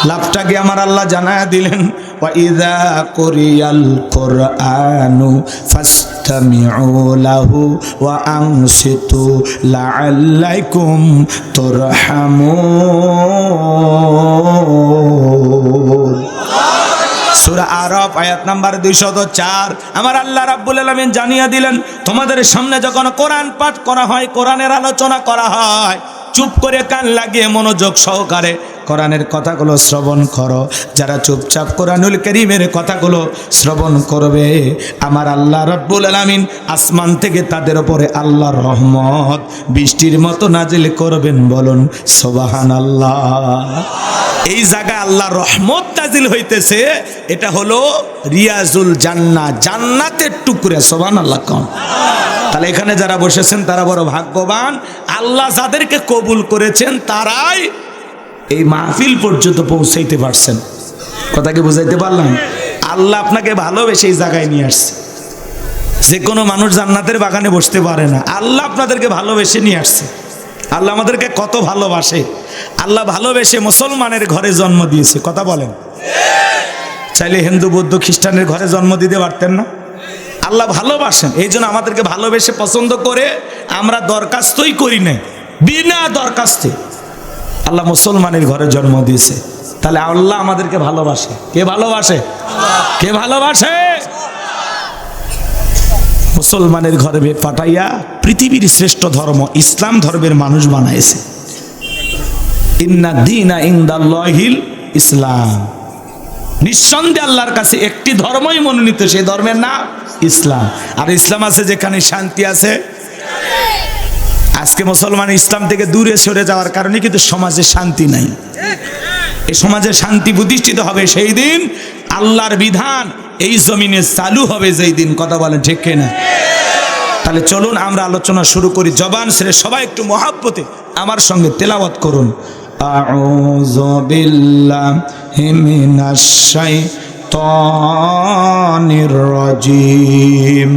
লাভটাকে আমার আল্লাহ জানায়া দিলেন, ওয়া ইযা কুরিয়াল কুরআনু ফাসতামিউ লাহু ওয়া আনসিতু লাআল্লাকুম তুরহামুন। সূরা আরাফ আয়াত নাম্বার 204। আমার আল্লাহ রাব্বুল আলামিন জানিয়ে দিলেন, তোমাদের সামনে যখন কোরআন পাঠ করা হয়, কোরআনের আলোচনা করা হয়, চুপ করে কান লাগিয়ে মনোযোগ সহকারে কোরআনের কথাগুলো শ্রবণ করো। যারা চুপচাপ কোরআনুল কারীমের কথাগুলো শ্রবণ করবে, আমার আল্লাহ রাব্বুল আলামিন আসমান থেকে তাদের উপরে আল্লাহর রহমত বৃষ্টির মতো নাজিল করবেন। বলুন সুবহানাল্লাহ। এই জায়গায় আল্লাহর রহমত নাজিল হইতেছে, এটা হলো রিয়াজুল জান্নাহ, জান্নাতের টুকরা। সুবহানাল্লাহ। কোন তাহলে এখানে যারা বসেছেন তারা বড় ভাগ্যবান। আল্লাহ যাদেরকে কবুল করেছেন তারাই এই মাহফিল পর্যন্ত পৌঁছাইতে পারছেন। কথা কি বুঝাইতে পারলাম? আল্লাহ আপনাকে ভালোবেসে এই জায়গায় নিয়ে আসছে। যে কোনো মানুষ জান্নাতের বাগানে বসতে পারে না, আল্লাহ আপনাদেরকে ভালোবেসে নিয়ে আসছে। আল্লাহ আমাদেরকে কত ভালোবাসে। আল্লাহ ভালোবেসে মুসলমানের ঘরে জন্ম দিয়েছে। কথা বলেন। চাইলে হিন্দু বৌদ্ধ খ্রিস্টানের ঘরে জন্ম দিতে পারতেন না? আল্লাহ ভালোবাসেন, এই জন্য আমাদেরকে ভালোবেসে পছন্দ করে আমরা দরখাস্তই করি না, বিনা দরখাস্তে আল্লাহ মুসলমানের ঘরে জন্ম দিয়েছে। তাহলে আল্লাহ আমাদেরকে ভালোবাসে। কে ভালোবাসে? কে ভালোবাসে? মুসলমানের ঘরে পাঠাইয়া পৃথিবীর শ্রেষ্ঠ ধর্ম ইসলাম ধর্মের মানুষ বানাইছে। ইন্না দীনা ইনদাল্লাহিল ইসলাম। নিঃসন্দেহে আল্লাহর কাছে একটি ধর্মই মনোনীত, সেই ধর্মের নাম ইসলাম। আর ইসলাম আছে যেখানে শান্তি আছে। আজকে মুসলমান ইসলাম থেকে দূরে সরে যাওয়ার কারণে কিন্তু সমাজে শান্তি নাই। এই সমাজে শান্তি প্রতিষ্ঠিত হবে সেই দিন আল্লাহর বিধান এই জমিনে চালু হবে যেই দিন। কথা বলেন ঠিক কিনা? তাহলে চলুন আমরা আলোচনা শুরু করি। জবান ছেড়ে সবাই একটু মহাব্বতে আমার সঙ্গে তেলাওয়াত করুন। আউযু বিল্লাহি মিনাশ শাইতানির রাজিম।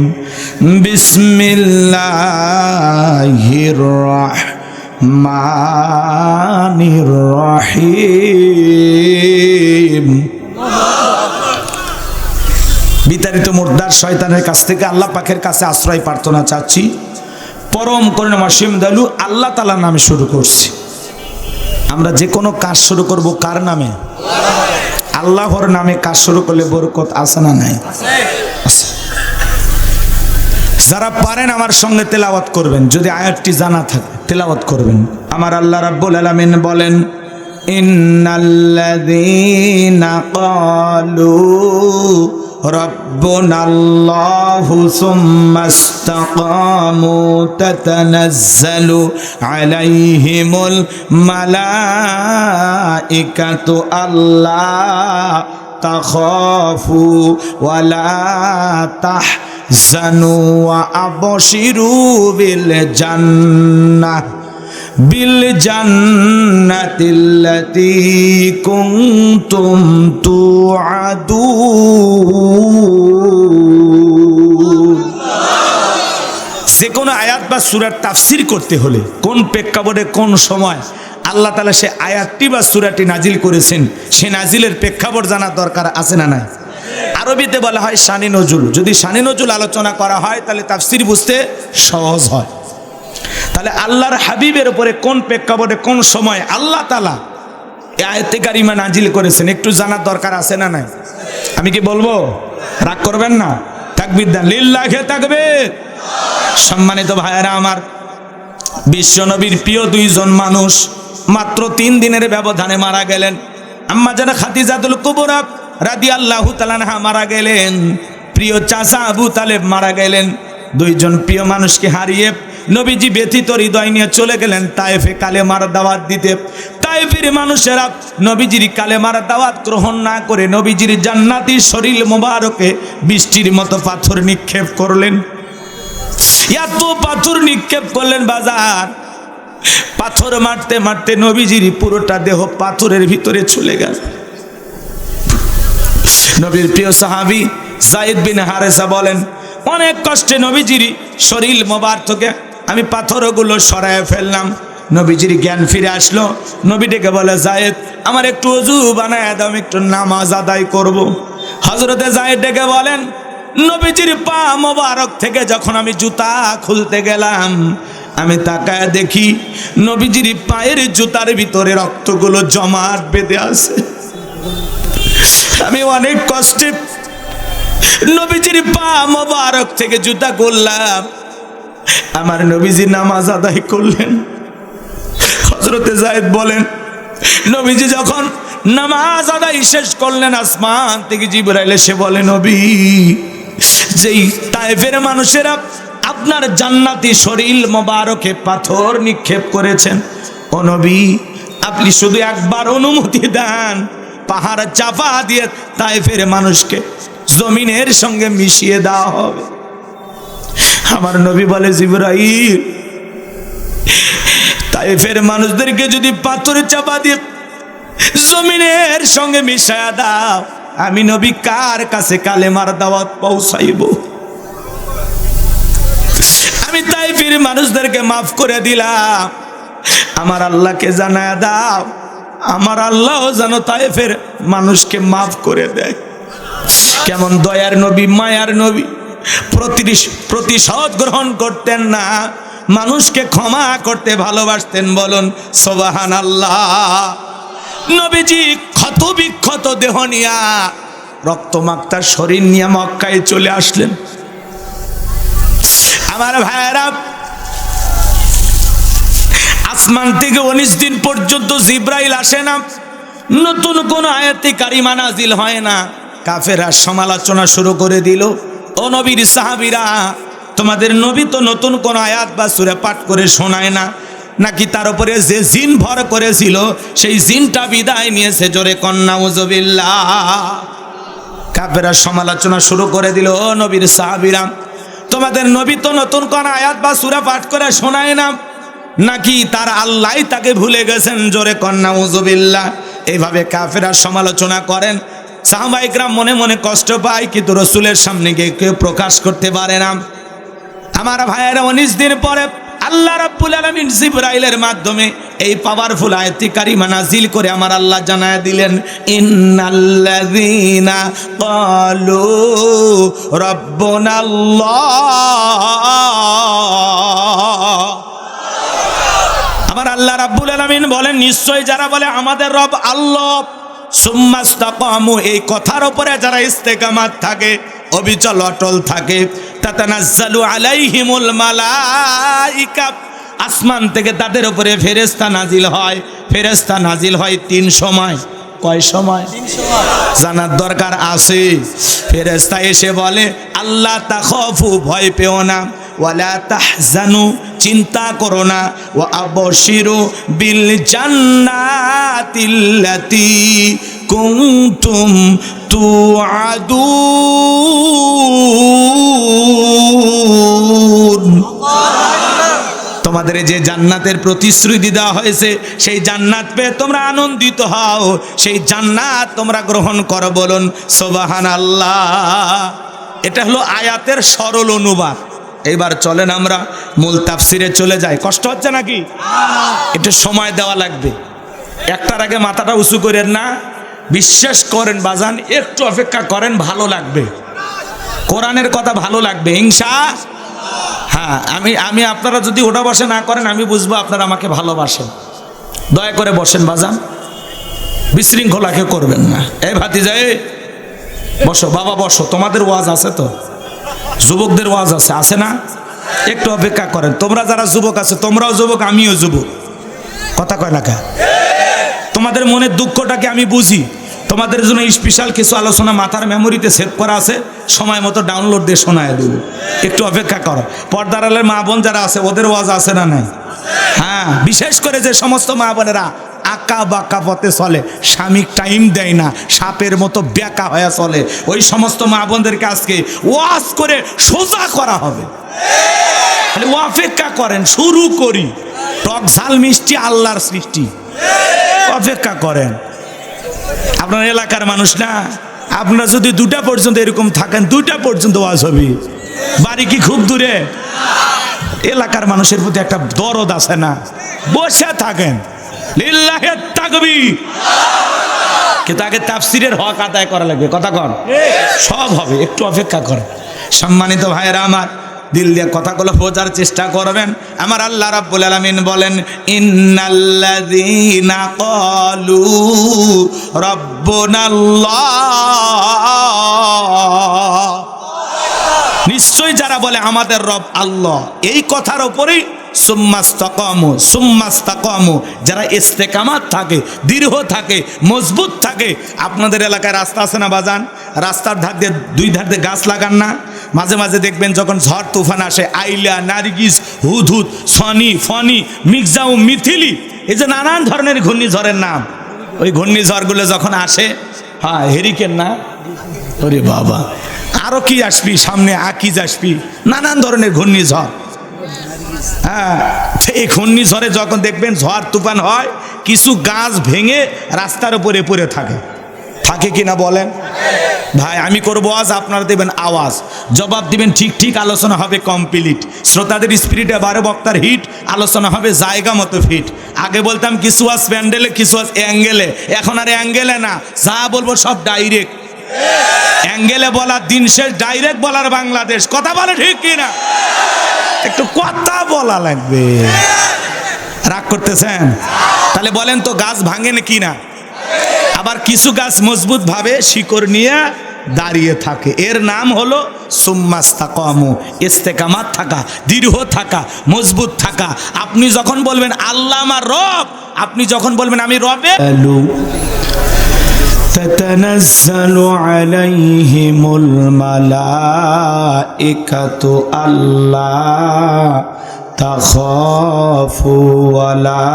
বিসমিল্লাহির রাহমানির রহিম। বিতাড়িত মুর্দার শয়তানের কাছ থেকে আল্লাহ পাকের কাছে আশ্রয় প্রার্থনা চাচ্ছি। পরম করুণাময় অসীম দয়ালু আল্লাহ তাআলার নামে শুরু করছি। আমরা যে কোনো কাজ শুরু করব কার নামে? আল্লাহর নামে কাজ শুরু করলে বরকত আছে না নাই? আছে। যারা পারেন আমার সঙ্গে তেলাওয়াত করবেন, যদি আয়াতটি জানা থাকে তেলাওয়াত করবেন। আমার আল্লাহ রাব্বুল আলামিন বলেন, ইন্নাল্লাযীনা ক্বালু রাব্বুনাল্লাহু সুম্মা ইসতাকামু তাতানাজ্জালু আলাইহিমুল মালাইকাতু আল্লা তাখাফু ওয়া লা তাহজানু ওয়া আবশিরু বিল জান্নাতিল্লাতী কুনতুম তুআদুন। যে কোনো আয়াত বা সূরার তাফসীর করতে হলে কোন প্রেক্ষাপটে কোন সময় আল্লাহ তাআলা সে আয়াতটি বা সূরাটি নাজিল করেছেন, সে নাজিলের প্রেক্ষাপট জানার দরকার আছে না নাই? আরবিতে বলা হয় শানে নজুল। যদি শানে নজুল আলোচনা করা হয় তাহলে তাফসীর বুঝতে সহজ হয়। তাহলে আল্লাহর হাবিবের উপরে কোন প্রেক্ষাপটে কোন সময় আল্লাহ তাআলা এই আয়াতে কারিমা নাজিল করেছেন একটু জানার দরকার আছে না নাই? আমি কি বলবো? রাগ করবেন না? তাকবীর দেন, লিল্লাহি তাকবীর। সম্মানিত ভাইয়েরা আমার, বিশ্ব নবীর প্রিয় দুইজন মানুষ মাত্র 3 দিনের ব্যবধানে মারা গেলেন। আম্মা জানা খাদিজাতুল কুবরা রাদিয়াল্লাহু তাআলা আনহা মারা গেলেন, প্রিয় চাচা আবু তালেব মারা গেলেন। দুইজন প্রিয় মানুষকে হারিয়ে নবীজি ব্যথিত হৃদয় নিয়ে চলে গেলেন তায়েফে কালেমার দাওয়াত দিতে। তায়েফের মানুষেরা নবীজির কালেমার দাওয়াত গ্রহণ না করে নবীজির জান্নাতি শরীর মোবারকে বৃষ্টির মতো পাথর নিক্ষেপ করলেন। এত পাথর নিক্ষেপ করলেন বাজার, পাথর মারতে মারতে নবীজির পুরোটা দেহ পাথরের ভিতরে চলে গেল। নবীর প্রিয় সাহাবী যায়েদ বিন হারেসা বলেন, অনেক কষ্টে নবীজির শরীর মোবারক থেকে আমি পাথরগুলো সরায় ফেললাম। নবীজির জ্ঞান ফিরে আসলো। নবী ডেকে বলে, যায়েদ আমার একটু ওযু বানায় দাও, আমি একটু নামাজ আদায় করব। হযরতে যায়েদ ডেকে বলেন, নবীজির পা মোবারক থেকে যখন আমি জুতা খুলতে গেলাম, আমি তাকায় দেখি নবীজির পায়ের জুতার ভিতরে রক্তগুলো জমাট বেঁধে আছে। আমি অনেক কষ্টে নবীজির পা মোবারক থেকে জুতা খুললাম। আমার নবীজি নামাজ আদায় করলেন। হযরতে যায়েদ বলেন, নবীজি যখন নামাজ আদায় শেষ করলেন, আসমান থেকে জিবরাইল এসে বলে, নবী যেই তায়েফের মানুষেরা আপনার জান্নাতি শরীর মোবারকে পাথর নিক্ষেপ করেছেন, ও নবী আপনি শুধু একবার অনুমতি দেন, পাহাড় চাপা দিয়ে তায়েফের মানুষকে জমিনের সঙ্গে মিশিয়ে দেওয়া হবে। আমার নবী বলে, জিবরাইল তায়েফের মানুষদেরকে যদি পাথরে চাপা দিয়ে জমিনের সঙ্গে মিশায়া দাও, আমি নবী কার কাছে কালেমার দাওয়াত পৌঁছাইব? আমি তায়েফের মানুষদেরকে মাফ করে দিলাম, আমার আল্লাহকে জানায়া দাও, আমার আল্লাহ যেন তায়েফের মানুষকে মাফ করে দেয়। কেমন দয়ার নবী, মায়ার নবী, প্রতিশোধ গ্রহণ করতেন না, মানুষকে ক্ষমা করতে ভালোবাসতেন। বলুন সুবহানাল্লাহ। নবীজি ক্ষত বিক্ষত দেহ নিয়া, রক্তমাক্তা শরীর নিয়ে মক্কায় চলে আসলেন। আমার ভাইয়েরা, আসমান থেকে 19 দিন পর্যন্ত জিবরাইল আসে না, নতুন কোন আয়াতে কারিমা নাজিল হয় না। কাফেররা সমালোচনা শুরু করে দিল, ও নবীর সাহাবীরা, তোমাদের নবী তো নতুন কোন আয়াত বা সূরা পাঠ করে শোনায় না, নাকি তার উপরে যে জিন ভর করেছিল সেই জিনটা বিদায় নিয়েছে? জোরে কন্যা উযুবিল্লাহ। কাফেররা সমালোচনা শুরু করে দিল, ও নবীর সাহাবীরা, তোমাদের নবী তো নতুন কোন আয়াত বা সূরা পাঠ করে শোনায় না, নাকি তার আল্লাহ তাকে ভুলে গেছেন? জোরে কন্যা উযুবিল্লাহ। এইভাবে কাফেররা সমালোচনা করেন। সাহাবায়ে কেরাম মনে মনে কষ্ট পায়, কিন্তু রাসূলের সামনে গিয়ে কেউ প্রকাশ করতে পারে না। আমার ভাইয়েরা, 19 দিন পরে আল্লাহ রাব্বুল আলামিন জিবরাইলের মাধ্যমে এই পাওয়ারফুল আয়াত কারিমা নাজিল করে আমার আল্লাহ জানায়া দিলেন, ইন্নাল্লাযীনা ক্বালু রাব্বুনাল্লাহ। আমার আল্লাহ রাব্বুল আলামিন বলেন, নিশ্চয় যারা বলে আমাদের রব আল্লাহ, সুম্মাস্তাকামু, এই কথার উপরে যারা ইস্তেকামাত থাকে, অবিচল অটল থাকে, তাতানাজ্জালু আলাইহিমুল মালাইকা, আসমান থেকে তাদের উপরে ফেরেশতা নাজিল হয়। ফেরেশতা নাজিল হয় 3 সময়। কয় সময়? 3 সময়। জানার দরকার আছে। ফেরেশতা এসে বলে, আল্লাহ তাখাফু, ভয় পেও না, ওয়ালা তাহজানু, চিন্তা করো না, ওয়া আবশিরু বিল জান্নাতিল্লাতী কুনতুম তুআদুন। তোমাদের যে জান্নাতের প্রতিশ্রুতি দেওয়া হয়েছে, সেই জান্নাত পেয়ে তোমরা আনন্দিত হও, সেই জান্নাত তোমরা গ্রহণ করো। বলুন সুবহানাল্লাহ। এটা হলো আয়াতের সরল অনুবাদ। এইবার চলেন আমরা মূল তাফসিরে চলে যাই। কষ্ট হচ্ছে নাকি? একটু সময় দেওয়া লাগবে। একটার আগে মাথাটা উঁচু করেন না, বিশ্বাস করেন বাজান, একটু অপেক্ষা করেন, ভালো লাগবে। কোরআনের কথা ভালো লাগবে ইনশাআল্লাহ। হ্যাঁ, আমি আপনারা যদি ওটা বসে না করেন আমি বুঝবো আপনারা আমাকে ভালোবাসেন। দয়া করে বসেন বাজান, বিশৃঙ্খলাকে করবেন না। এই ভাতিজা, বসো বাবা, বসো। তোমাদের ওয়াজ আছে তো, যুবকদের ওয়াজ আছে না? একটু অপেক্ষা করেন। তোমরা যারা যুবক আছে, তোমরাও যুবক, আমিও যুবক। কথা কয় না কা? তোমাদের মনের দুঃখটাকে আমি বুঝি। তোমাদের জন্য স্পেশাল কিছু আলোচনা মাথার মেমোরিতে সেভ করা আছে, সময় মতো ডাউনলোড দিয়ে শোনায় দেবো। একটু অপেক্ষা করো। পর্দার আলের মা বোন যারা আছে ওদের ওয়াজ আছে না নাই? হ্যাঁ, বিশেষ করে যে সমস্ত মা বোনেরা আঁকা বাঁকা পথে চলে, স্বামী টাইম দেয় না, সাপের মতো বেঁকা হয়ে চলে, ওই সমস্ত মা বোনদেরকে আজকে ওয়াজ করে সোজা করা হবে। অপেক্ষা করেন, শুরু করি। টক ঝাল মিষ্টি আল্লাহর সৃষ্টি, অপেক্ষা করেন। আপনার এলাকার মানুষ না, আপনারা যদি 2টা পর্যন্ত এরকম থাকেন, 2টা পর্যন্ত ওয়াজ হবে। বাড়ি কি খুব দূরে? এলাকার মানুষের প্রতি একটা দরদ আছে না? বসে থাকেন, লিল্লাহি তাকবীর। কিন্তু আগে তাফসিরের হক আদায় করা লাগবে। কথা কন, সব হবে, একটু অপেক্ষা করেন। সম্মানিত ভাইয়েরা আমার, দিল দিয়ে কথাগুলো বোঝার চেষ্টা করবেন। আমার আল্লাহ রাব্বুল আলামিন বলেন, ইন্নাল্লাযীনা ক্বালু রাব্বুনাল্লাহ, নিশ্চয়ই যারা বলে আমাদের রব আল্লাহ, এই কথার উপরেই সুম্মাস্তাকামু, যারা ইস্তেকামাত থাকে, দৃঢ় থাকে, মজবুত থাকে। আপনাদের এলাকায় রাস্তা আছে না বাজান? রাস্তার ধার দিয়ে 2 ধার দিয়ে গাছ লাগান না? মাঝে মাঝে দেখবেন যখন ঝড় তুফান আসে, আইলা, নার্গিস, হুদহুদ, সনি, ফনি, মিগজাউ, মিথিলি, এই যে নানান ধরনের ঘূর্ণিঝড়ের নাম, ওই ঘূর্ণিঝড়গুলো যখন আসে, হ্যাঁ হেরিকেন না, ওরে বাবা, আরো কি আসবি সামনে, আকিজ আসবি, নানান ধরনের ঘূর্ণিঝড়। হ্যাঁ, এই ঘূর্ণিঝড়ে যখন দেখবেন ঝড় তুফান হয়, কিছু গাছ ভেঙে রাস্তার উপরে পড়ে থাকে কিনা বলেন? ভাই আমি করবো আজ, আপনারা দেবেন আওয়াজ, জবাব দিবেন ঠিক ঠিক, আলোচনা হবে কমপ্লিট। শ্রোতাদের স্পিরিটে বারে, বক্তার হিট, আলোচনা হবে জায়গা মতো ফিট। আগে বলতাম কিছু আজ প্যান্ডেলে, কিছু আজ অ্যাঙ্গেলে, এখন আর অ্যাঙ্গেলে না, যা বলবো সব ডাইরেক্ট। অ্যাঙ্গেলে বলার দিন শেষ, ডাইরেক্ট বলার বাংলাদেশ। কথা বলে ঠিক কিনা? একটু কথা বলা লাগবে। রাগ করতেছেন? তাহলে বলেন তো, গাছ ভাঙে না কি না? আবার কিছু গাছ মজবুত ভাবে শিকড় নিয়ে দাঁড়িয়ে থাকে, এর নাম হলো সুম্মাস্তাকামু, ইস্তেকামাত থাকা, দৃঢ় থাকা, মজবুত থাকা। আপনি যখন বলবেন আল্লাহ আমার রব, আপনি যখন বলবেন আমি রবে, তাতানাজ্জালু আলাইহিমুল মালাইকাতু আল্লা তাখাফু ওয়ালা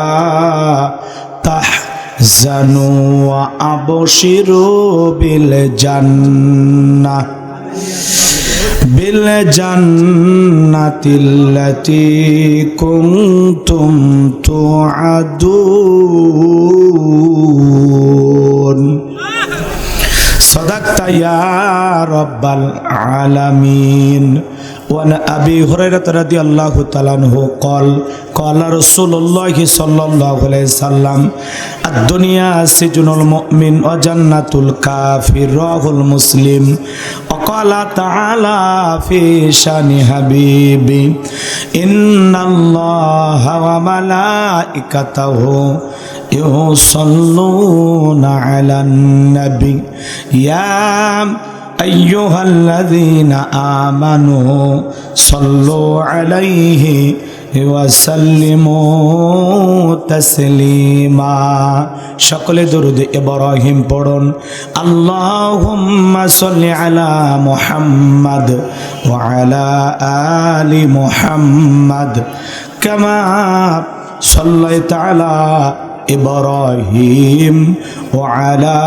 তাহজানু ওয়া আবশিরু বিল জান্নাতিল্লাতী কুনতুম তুআদুন। সাদাকতা ইয়া রাব্বাল আলামিন। وعن أبي هريرة رضي الله تعالى عنه قال رسول الله صلى الله عليه وسلم الدنيا سجن المؤمن وجنة الكافر رواه المسلم. وقال تعالى في شان حبيبي إن الله وملائكته يصلون على النبي يا أيها الذين آمنوا صلوا عليه وسلموا تسليما. সকলে দরুদ ইব্রাহিম পড়ুন। আল্লাহুম্মা সাল্লি আলা মুহাম্মাদ ওয়া আলা আলি মুহাম্মাদ কামা সাল্লাইতা আলা ইব্রাহিম ওয়া আলা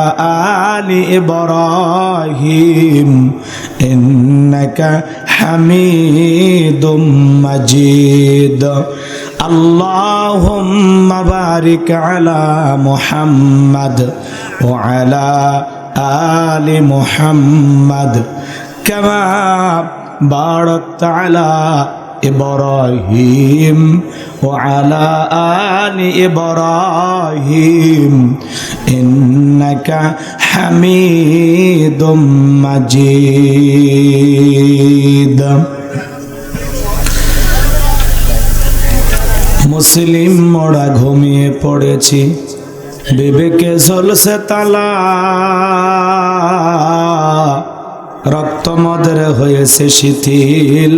আলি ইব্রাহিম ইন্নাকা হামিদুম মাজিদ। আল্লাহুম্মা বারিক আলা মুহাম্মাদ ওয়া আলা আলি মুহাম্মাদ কামা باركت على إبراهيم وعلى آل إبراهيم إنك حميد مجيد মুসলিম মোড়া ঘুমিয়ে পড়েছি বিবেকে ঝলসে তালা রক্ত মদের হয়েছে শিথিল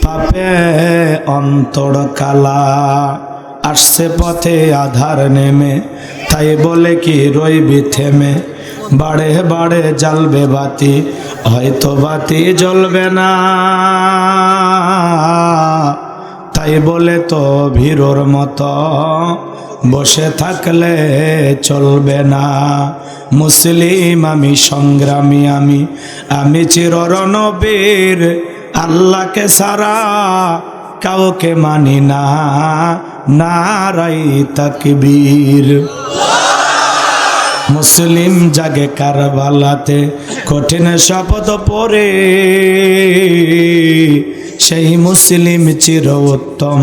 পাপে অন্তর কালা আসছে পথে আধার নেমে তাই বলে কি রইবি থেমে বাড়ে বাড়ে জ্বলবে বাতি হয়তো বাতি জ্বলবে না তাই বলে তো ভীরোর মতো বসে থাকলে চলবে না মুসলিম আমি সংগ্রামী আমি চিররণবীর আল্লাহকে সারা কাউকে মানি না নারাই তাকবীর মুসলিম জাগে কারবালাতে কঠিন শপথ পড়ে সেই মুসলিম চির উত্তম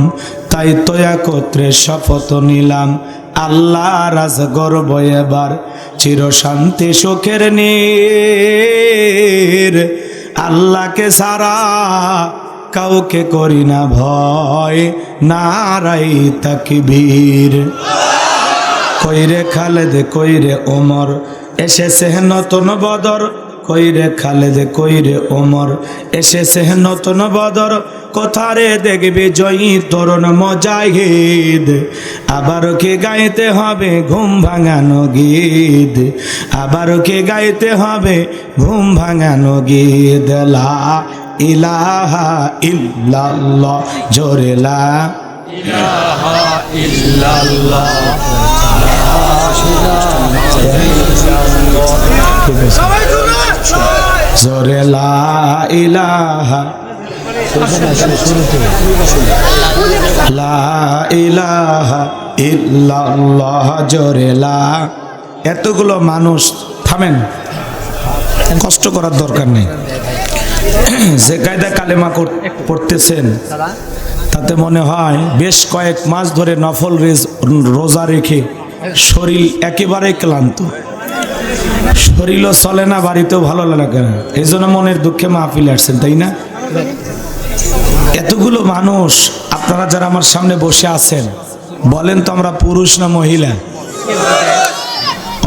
তাই তো একত্রে শপথ নিলাম আল্লাহ রাজ গর্ব এবার চির শান্তি সুখের নীর আল্লাহকে সারা কাউকে করি না ভয় নারাই তাকবীর কইরে খালেদ কইরে ওমর এসেছে নতুন বদর কইরে খালেদ কইরে ওমর এসেছে নতুন বদর কোথারে দেখবি জয়ী তরুণ মুজাহিদ আবারও কি গাইতে হবে ঘুম ভাঙানো গীত আবারও কি গাইতে হবে ঘুম ভাঙানো গীত লা ইলাহা ইল্লাল্লাহ জোরে লা ইলাহা ইল্লাল্লাহ জোরে লা ইলাহা লা ইলাহা ইল্লাল্লাহ জোরে লা এতগুলো মানুষ থামেন কষ্ট করার দরকার নেই যে কায়দা কালেমা পড়তেছেন তাতে মনে হয় বেশ কয়েক মাস ধরে নফল রোজা রেখে শরীর একেবারে ক্লান্ত শরীরও চলে না বাড়িতেও ভালো লাগে না এই জন্য মনের দুঃখে মাহফিলে আসছেন তাই না এতগুলো মানুষ আপনারা যারা আমার সামনে বসে আছেন বলেন তো আমরা পুরুষ না মহিলা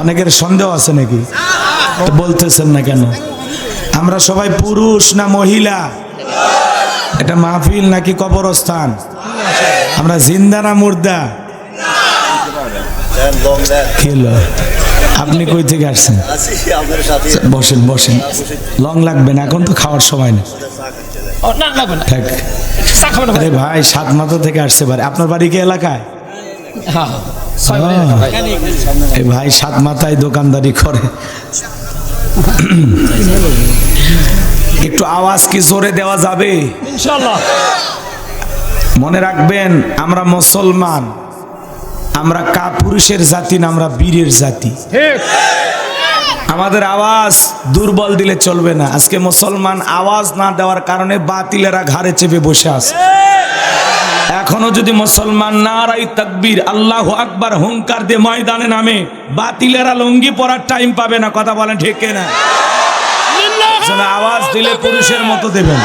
অনেকের সন্দেহ আছে নাকি বলতেছেন না কেন আমরা সবাই পুরুষ না মহিলা এটা মাহফিল নাকি কবরস্থান আমরা জিন্দা না মুর্দা আপনি কই থেকে আসছেন বসেন বসেন লং লাগবে না এখন তো খাওয়ার সময় না আরে ভাই সাত মাথা থেকে আসছে বাড়ি আপনার বাড়ি কি এলাকায় এই ভাই সাত মাথায় দোকানদারি করে একটু আওয়াজ কি জোরে দেওয়া যাবে ইনশাআল্লাহ মনে রাখবেন আমরা মুসলমান আমরা কাপুরুষের জাতি না আমরা বীরের জাতি ঠিক আমাদের আওয়াজ দুর্বল দিলে চলবে না আজকে মুসলমান আওয়াজ না দেওয়ার কারণে বাতিলেরা ঘাড়ে চেপে বসে আছে এখনো যদি মুসলমান নারাই তাকবীর আল্লাহু আকবার হুঙ্কার দিয়ে ময়দানে নামে বাতিলেরা লুঙ্গি পরার টাইম পাবে না কথা বলেন ঠিক না আওয়াজ দিলে পুরুষের মতো দেবেন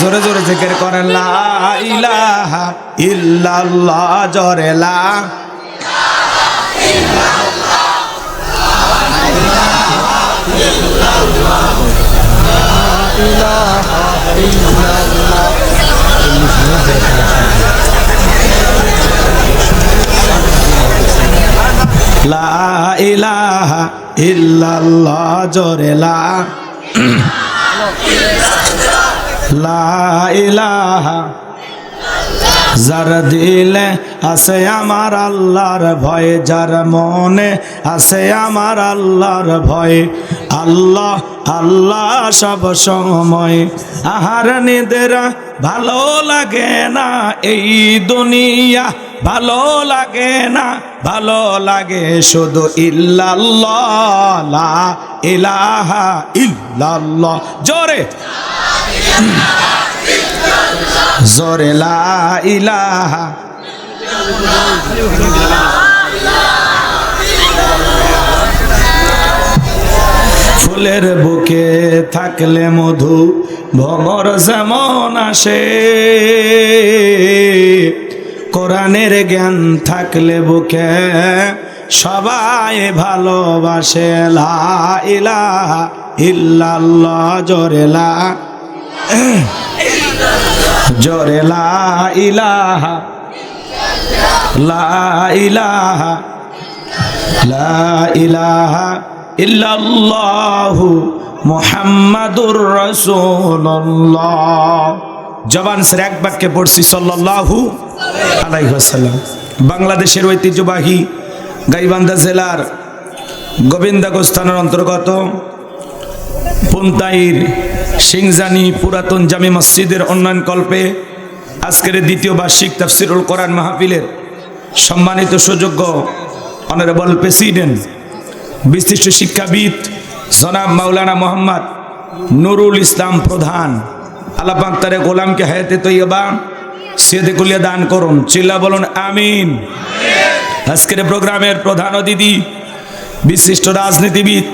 জোরে জোরে জিকির করেন লা ইলাহা ইল্লাল্লাহ জোরে লা লা ইলাহা ইল্লাল্লাহ জোরে লা লা ইলাহা যার দিলে আছে আমার আল্লাহর ভয় যার মনে আছে আমার আল্লাহর ভয় আল্লাহ আল্লাহ সব সময়। আহার নিদেরা ভালো লাগে না এই দুনিয়া, ভালো লাগে না, ভালো লাগে শুধু ইল্লাল্লাহ, লা ইলাহা ইল্লাল্লাহ। জোরে জোরে লা ইলাহা। ফুলের বুকে থাকলে মধু ভমর যেমন আসে, কোরআনের জ্ঞান থাকলে বুকে সবাই ভালোবাসে। লা ইলাহা ইল্লাল্লাহ। জোরে লা জোরে লা ইলাহা, লা ইলাহা, লা ইলাহা ইল্লাল্লাহু মুহাম্মাদুর রাসূলুল্লাহ। জবান সে এক বাক্যে পড়ছি সাল্লাল্লাহু আলাইহি ওয়াসাল্লাম। বাংলাদেশের ঐতিহ্যবাহী গাইবান্ধা জেলার গোবিন্দগঞ্জ থানার অন্তর্গত পুন্তাইর সিংজানি পুরাতন জামি মসজিদের উন্নয়ন কল্পে আজকের দ্বিতীয় বার্ষিক তাফসিরুল কোরআন মাহফিলের সম্মানিত সুযোগ্য অনারেবল প্রেসিডেন্ট বিশিষ্ট শিক্ষাবিদ জনাব মাওলানা মোহাম্মদ নুরুল ইসলাম প্রধান, আল্লাহ পাক তার গোলামকে হায়াতে তৈয়বা সিয়াদে কুলিয়া দান করুন। চিল্লা বলুন আমিন। আজকের প্রোগ্রামের প্রধান অতিথি বিশিষ্ট রাজনীতিবিদ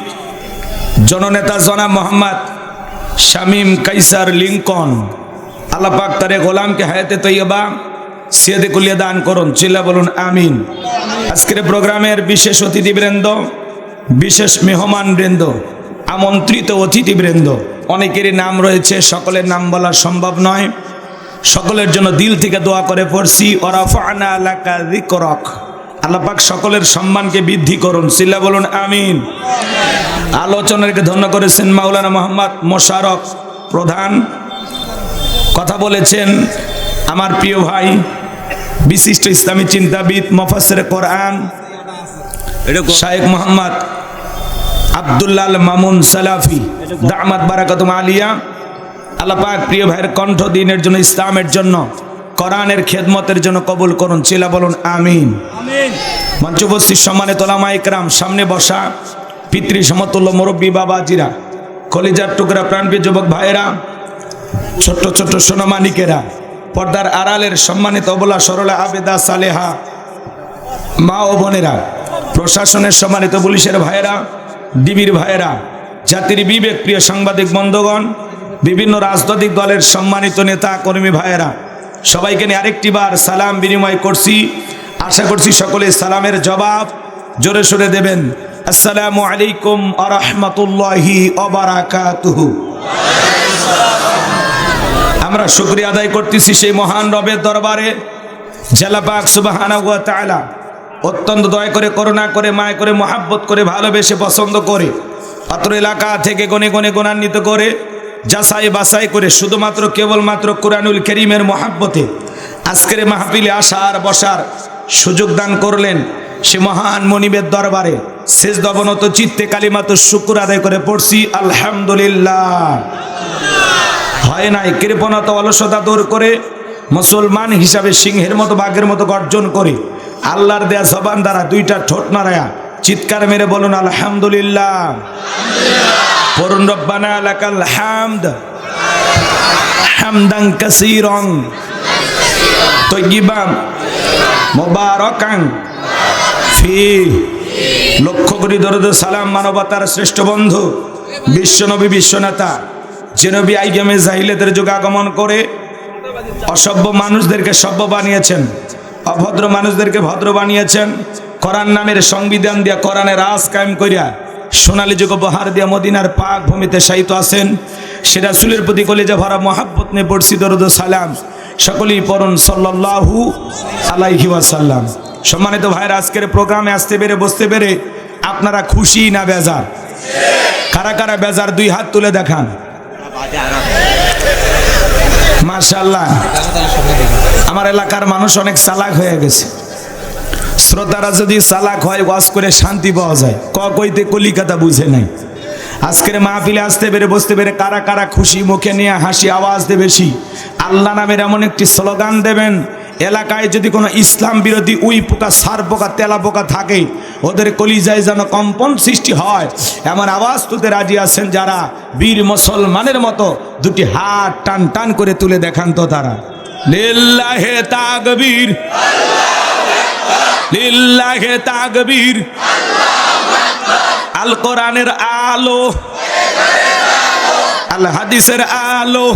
জননেতা জনাব মোহাম্মদ শামীম কাইসার লিঙ্কন, আল্লাহ পাক তার গোলামকে হায়াতে তৈয়বা সিয়াদে কুলিয়া দান করুন। চিল্লা বলুন আমিন। আজকের প্রোগ্রামের বিশেষ অতিথিবৃন্দ, বিশেষ মেহমানবৃন্দ, আমন্ত্রিত অতিথিবৃন্দ, অনেকেরই নাম রয়েছে, সকলের নাম বলা সম্ভব নয়। সকলের জন্য দিল থেকে দোয়া করে পড়ছি ওয়ারাফা'না লাকা যিকরাক। আল্লাহ পাক সকলের সম্মানকে বৃদ্ধি করুন। চিল্লা বলুন আমিন। আলোচনাকে ধন্য করেছেন মাওলানা মোহাম্মদ মোশাররফ প্রধান। কথা বলেছেন আমার প্রিয় ভাই বিশিষ্ট ইসলামী চিন্তাবিদ মুফাসসির কোরআন শাইখ মোহাম্মদ আব্দুল্লাহ মামুন সালাফি দামাত বারাকাতুম আলিয়া। আল্লাহ পাক প্রিয় ভাইয়ের কণ্ঠ দিনের জন্য, ইসলামের জন্য, কোরআনের খেদমতের জন্য কবুল করুন। চিল্লা বলুন আমিন। মঞ্চ উপস্থিত সম্মানিত ওলামা ইকরাম, সামনে বসা পিতৃ সমতুল্য মুরব্বী বাবাজিরা, কলিজার টুকরা প্রাণপ্রিয় যুবক ভাইয়েরা, ছোট্ট ছোট্ট সোনামানিকেরা, পর্দার আড়ালের সম্মানিত অবলা সরলা আবেদা সালেহা মা ও বোনেরা, প্রশাসনের সম্মানিত পুলিশের ভাইয়েরা, ডিবির ভাইয়েরা, জাতির বিবেক প্রিয় সাংবাদিক বন্ধুগণ, বিভিন্ন রাজনৈতিক দলের সম্মানিত নেতা কর্মী ভাইয়েরা, সবাইকে নিয়ে আরেকটি বার সালাম বিনিময় করছি। আশা করছি সকলে সালামের জবাব জোরে সোরে দেবেন। আসসালামু আলাইকুম ওয়া রাহমাতুল্লাহি ওয়া বারাকাতুহু। আমরা শুকরিয়া আদায় করতেছি সেই মহান রবের দরবারে, আল্লাহ পাক সুবহানাহু ওয়া তাআলা অত্যন্ত দয়া করে, করুণা করে, মায়া করে, মহাব্বত করে, ভালোবেসে, পছন্দ করে, অত্র এলাকা থেকে গনে গনে গুণান্বিত করে, যাচাই বাছাই করে, শুধুমাত্র কেবলমাত্র কুরআনুল কারীমের মহাব্বতে আজকের মাহফিলে আসার বসার সুযোগ দান করলেন। সে মহান মনিবের দরবারে সেজদা অবনত চিত্তে কালিমাত শুকর আদায় করে পড়ছি আলহামদুলিল্লাহ। হয় নাই কৃপণতা অলসতা দূর করে মুসলমান হিসাবে সিংহের মতো বাঘের মতো গর্জন করে আল্লাহর দেয়া জবান দ্বারা দুইটা ঠোঁট নাড়ায়া চিৎকার মেরে বলুন আলহামদুলিল্লাহ। পড়ুন রব্বানা লাকাল হামদ হামদান কাসীরান তাইয়িবান মুবারাকান ফি। লক্ষ কোটি দরুদ সালাম মানবতার শ্রেষ্ঠ বন্ধু বিশ্বনবী, বিশ্বনেতা, যে নবী আইয়ামে জাহিলিয়াতের যুগে আগমন করে অসভ্য মানুষদেরকে সভ্য বানিয়েছেন, অভদ্র মানুষদেরকে ভদ্র বানিয়েছেন, কোরআন নামের সংবিধান দিয়া কোরআনের রাজ কায়েম করিয়া সোনালী যুগ উপহার দিয়া মদিনার পাক ভূমিতে শায়িত আছেন। সে রাসূলের প্রতি কলিজা ভরা মহাব্বত নিয়ে পড়ছি দরুদ সালাম। সকলেই পড়ুন সাল্লাল্লাহু আলাইহি ওয়াসাল্লাম। সম্মানিত ভাইরা, আজকের প্রোগ্রামে আসতে পেরে, বসতে পেরে আপনারা খুশি না বেজার? কারা কারা বেজার দুই হাত তুলে দেখান। মাশাআল্লাহ, আমার এলাকার মানুষ অনেক চালাক হয়ে গেছে। শ্রোতারা যদি চালাক হয়, ওয়াজ করে শান্তি পাওয়া যায়। কইতে কলিকাতা বুঝে নাই। আজকের মাহফিলে আসতে পেরে বসতে পেরে কারা কারা খুশি, মুখে নিয়ে হাসি আওয়াজ দেবে বেশি। আল্লাহ নামের এমন একটি স্লোগান দেবেন, এলাকায় যদি কোনো ইসলাম বিরোধী উই পোকা, সার পোকা, তেলা পোকা থাকে, ওদের কলিজায় যেন কম্পন সৃষ্টি হয় এমন আওয়াজ তুলতে রাজি আছেন যারা? বীর মুসলমানের মতো দুটি হাত টান টান করে তুলে দেখান তো তারা। লিল্লাহে তাকবীর, লিল্লাহে তাকবীর। আল কোরআনের আলো, আল হাদিসের আলো,